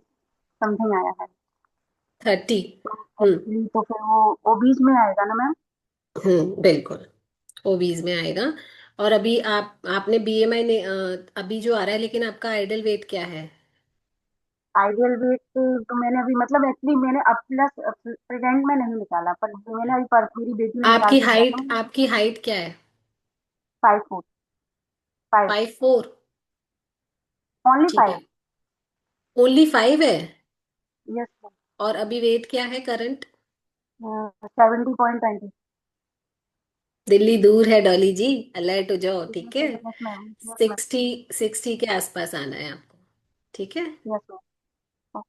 Speaker 11: समथिंग आया है।
Speaker 1: 30?
Speaker 11: तो
Speaker 1: हम्म।
Speaker 11: एक्चुअली तो फिर वो ओबीज में आएगा ना मैम?
Speaker 1: बिल्कुल ओबीज में आएगा। और अभी आपने बीएमआई ने अभी जो आ रहा है, लेकिन आपका आइडल वेट क्या है?
Speaker 11: आइडियल वेट तो मैंने अभी मतलब एक्चुअली मैंने अब प्लस प्रेजेंट में नहीं निकाला, पर मैंने अभी पर मेरी बेटी ने निकाल
Speaker 1: आपकी
Speaker 11: के दिया था।
Speaker 1: हाइट, आपकी हाइट क्या है?
Speaker 11: 5 फुट 5।
Speaker 1: 5'4"?
Speaker 11: ओनली
Speaker 1: ठीक
Speaker 11: 5।
Speaker 1: है, ओनली 5 है।
Speaker 11: यस।
Speaker 1: और अभी वेट क्या है करंट?
Speaker 11: 70.20।
Speaker 1: दिल्ली दूर है डॉली जी, अलर्ट हो जाओ, ठीक है।
Speaker 11: Yes ma'am. Yes ma'am.
Speaker 1: 60 के आसपास आना है आपको, ठीक है।
Speaker 11: Yes ma'am.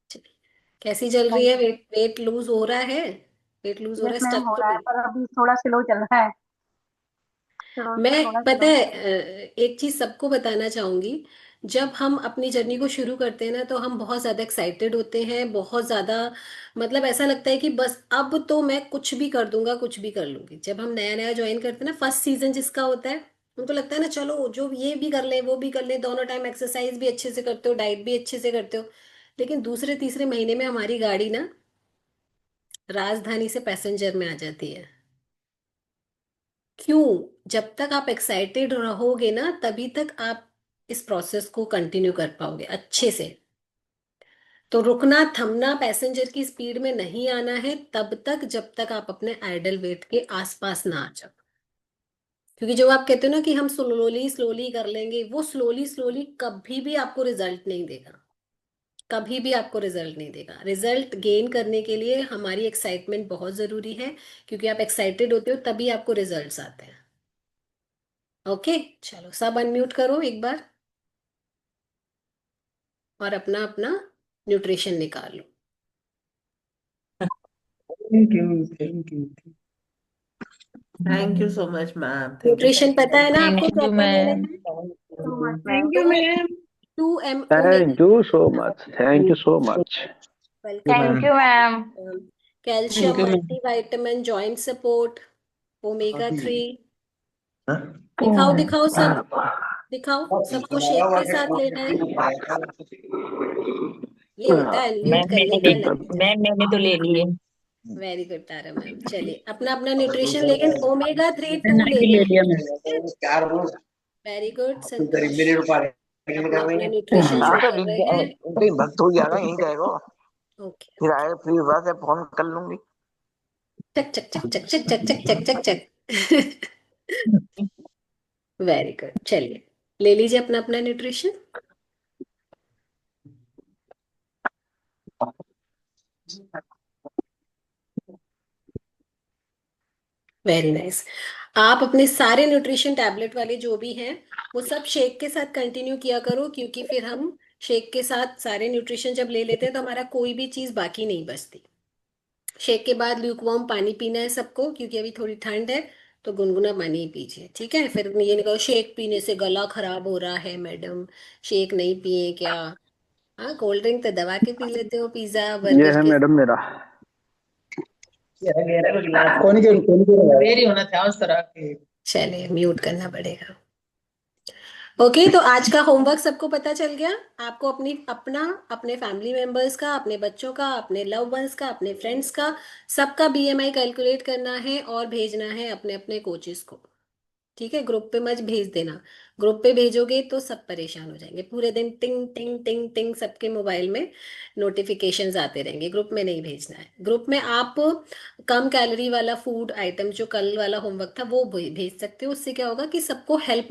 Speaker 1: चलिए, कैसी चल रही
Speaker 11: थैंक
Speaker 1: है?
Speaker 11: यू।
Speaker 1: वेट वेट लूज हो रहा है? वेट लूज हो रहा
Speaker 11: यस
Speaker 1: है,
Speaker 11: मैम
Speaker 1: स्टक
Speaker 11: हो
Speaker 1: तो
Speaker 11: रहा है,
Speaker 1: नहीं?
Speaker 11: पर अभी थोड़ा स्लो चल रहा है। थोड़ा
Speaker 1: मैं,
Speaker 11: थोड़ा
Speaker 1: पता
Speaker 11: स्लो।
Speaker 1: है, एक चीज सबको बताना चाहूंगी। जब हम अपनी जर्नी को शुरू करते हैं ना, तो हम बहुत ज्यादा एक्साइटेड होते हैं, बहुत ज्यादा, मतलब ऐसा लगता है कि बस अब तो मैं कुछ भी कर दूंगा, कुछ भी कर लूंगी। जब हम नया नया ज्वाइन करते हैं ना, फर्स्ट सीजन जिसका होता है, उनको लगता है ना चलो जो ये भी कर ले वो भी कर ले, दोनों टाइम एक्सरसाइज भी अच्छे से करते हो, डाइट भी अच्छे से करते हो। लेकिन दूसरे तीसरे महीने में हमारी गाड़ी ना राजधानी से पैसेंजर में आ जाती है। क्यों? जब तक आप एक्साइटेड रहोगे ना, तभी तक आप इस प्रोसेस को कंटिन्यू कर पाओगे अच्छे से। तो रुकना थमना पैसेंजर की स्पीड में नहीं आना है तब तक, जब तक आप अपने आइडल वेट के आसपास ना आ जाओ। क्योंकि जो आप कहते हो ना कि हम स्लोली स्लोली कर लेंगे, वो स्लोली स्लोली कभी भी आपको रिजल्ट नहीं देगा। कभी भी आपको रिजल्ट नहीं देगा। रिजल्ट गेन करने के लिए हमारी एक्साइटमेंट बहुत जरूरी है, क्योंकि आप एक्साइटेड होते हो तभी आपको रिजल्ट्स आते हैं। ओके, चलो सब अनम्यूट करो एक बार और अपना अपना न्यूट्रिशन निकाल लो।
Speaker 3: Thank you so much ma'am, thank you so
Speaker 1: nutrition पता है ना आपको
Speaker 9: थैंक
Speaker 1: क्या
Speaker 9: यू
Speaker 1: क्या लेना
Speaker 9: मैम।
Speaker 1: है?
Speaker 11: सो much ma'am.
Speaker 2: Thank you ma'am.
Speaker 1: 2
Speaker 8: thank
Speaker 1: omega,
Speaker 8: you so much, thank you so much.
Speaker 1: Welcome.
Speaker 7: Thank you ma'am.
Speaker 1: Calcium, multivitamin, joint support, omega 3। दिखाओ दिखाओ सब, दिखाओ सबको शेक के साथ लेना है। ये होता है अनम्यूट
Speaker 9: मैम
Speaker 1: करने
Speaker 9: मैंने
Speaker 1: का
Speaker 9: ले
Speaker 1: नतीजा।
Speaker 9: मैम मैंने तो ले लिए।
Speaker 1: वेरी गुड तारा मैम। चलिए अपना अपना न्यूट्रिशन, लेकिन ओमेगा 3
Speaker 9: मैंने
Speaker 1: 2
Speaker 9: भी
Speaker 1: लेना
Speaker 9: ले
Speaker 1: है।
Speaker 9: लिया मैम।
Speaker 1: वेरी गुड संतोष। अपना अपना न्यूट्रिशन
Speaker 12: हाँ
Speaker 1: शो
Speaker 12: तो
Speaker 1: कर रहे हैं।
Speaker 12: कहीं भक्त हो जाएगा यहीं जाएगा,
Speaker 1: ओके,
Speaker 12: फिर आए फ्री हुआ से फोन कर लूंगी।
Speaker 1: चक चक चक चक चक चक चक चक चक चक। वेरी गुड, चलिए ले लीजिए अपना अपना न्यूट्रिशन। Very nice. आप अपने सारे न्यूट्रिशन टैबलेट वाले जो भी हैं वो सब शेक के साथ कंटिन्यू किया करो, क्योंकि फिर हम शेक के साथ सारे न्यूट्रिशन जब ले लेते हैं तो हमारा कोई भी चीज़ बाकी नहीं बचती। शेक के बाद ल्यूकवार्म पानी पीना है सबको, क्योंकि अभी थोड़ी ठंड है, तो गुनगुना पानी ही पीजिए, ठीक है। फिर ये नहीं कहो शेक पीने से गला खराब हो रहा है मैडम, शेक नहीं पिए क्या। हाँ, कोल्ड ड्रिंक तो दबा के पी लेते हो, पिज्जा
Speaker 8: ये
Speaker 1: बर्गर
Speaker 8: है
Speaker 1: के।
Speaker 8: मैडम मेरा।
Speaker 3: वेरी होना था उस तरह के।
Speaker 1: चलिए म्यूट करना पड़ेगा। ओके, तो आज का होमवर्क सबको पता चल गया। आपको अपने फैमिली मेंबर्स का, अपने बच्चों का, अपने लव वंस का, अपने फ्रेंड्स का, सबका बीएमआई कैलकुलेट करना है और भेजना है अपने अपने कोचेस को, ठीक है। ग्रुप पे मत भेज देना, ग्रुप पे भेजोगे तो सब परेशान हो जाएंगे, पूरे दिन टिंग टिंग टिंग टिंग सबके मोबाइल में नोटिफिकेशंस आते रहेंगे। ग्रुप में नहीं भेजना है। ग्रुप में आप कम कैलोरी वाला फूड आइटम जो कल वाला होमवर्क था वो भेज सकते हो। उससे क्या होगा कि सबको हेल्प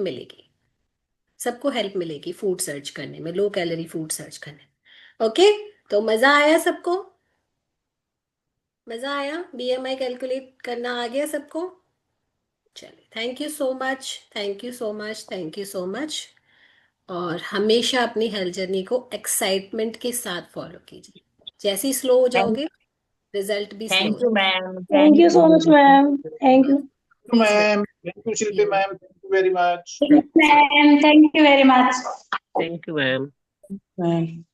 Speaker 1: मिलेगी फूड सर्च करने में, लो कैलोरी फूड सर्च करने में। ओके, तो मजा आया सबको? मजा आया? बीएमआई कैलकुलेट करना आ गया सबको? चलिए, thank you so much, thank you so much, thank you so much. और हमेशा अपनी हेल्थ जर्नी को एक्साइटमेंट के साथ फॉलो कीजिए। जैसे ही स्लो हो जाओगे रिजल्ट भी स्लो हो
Speaker 9: थैंक यू
Speaker 1: जाएगा।
Speaker 9: Ma'am,
Speaker 13: Thank
Speaker 9: thank
Speaker 13: you so much,
Speaker 9: you.
Speaker 13: ma'am. Thank you.
Speaker 1: Please
Speaker 6: ma'am, thank you Shilpi
Speaker 1: बेटा।
Speaker 6: Ma'am, thank you very much.
Speaker 13: Yes, ma'am. Thank you very much.
Speaker 2: Thank you ma'am.
Speaker 3: हाँ।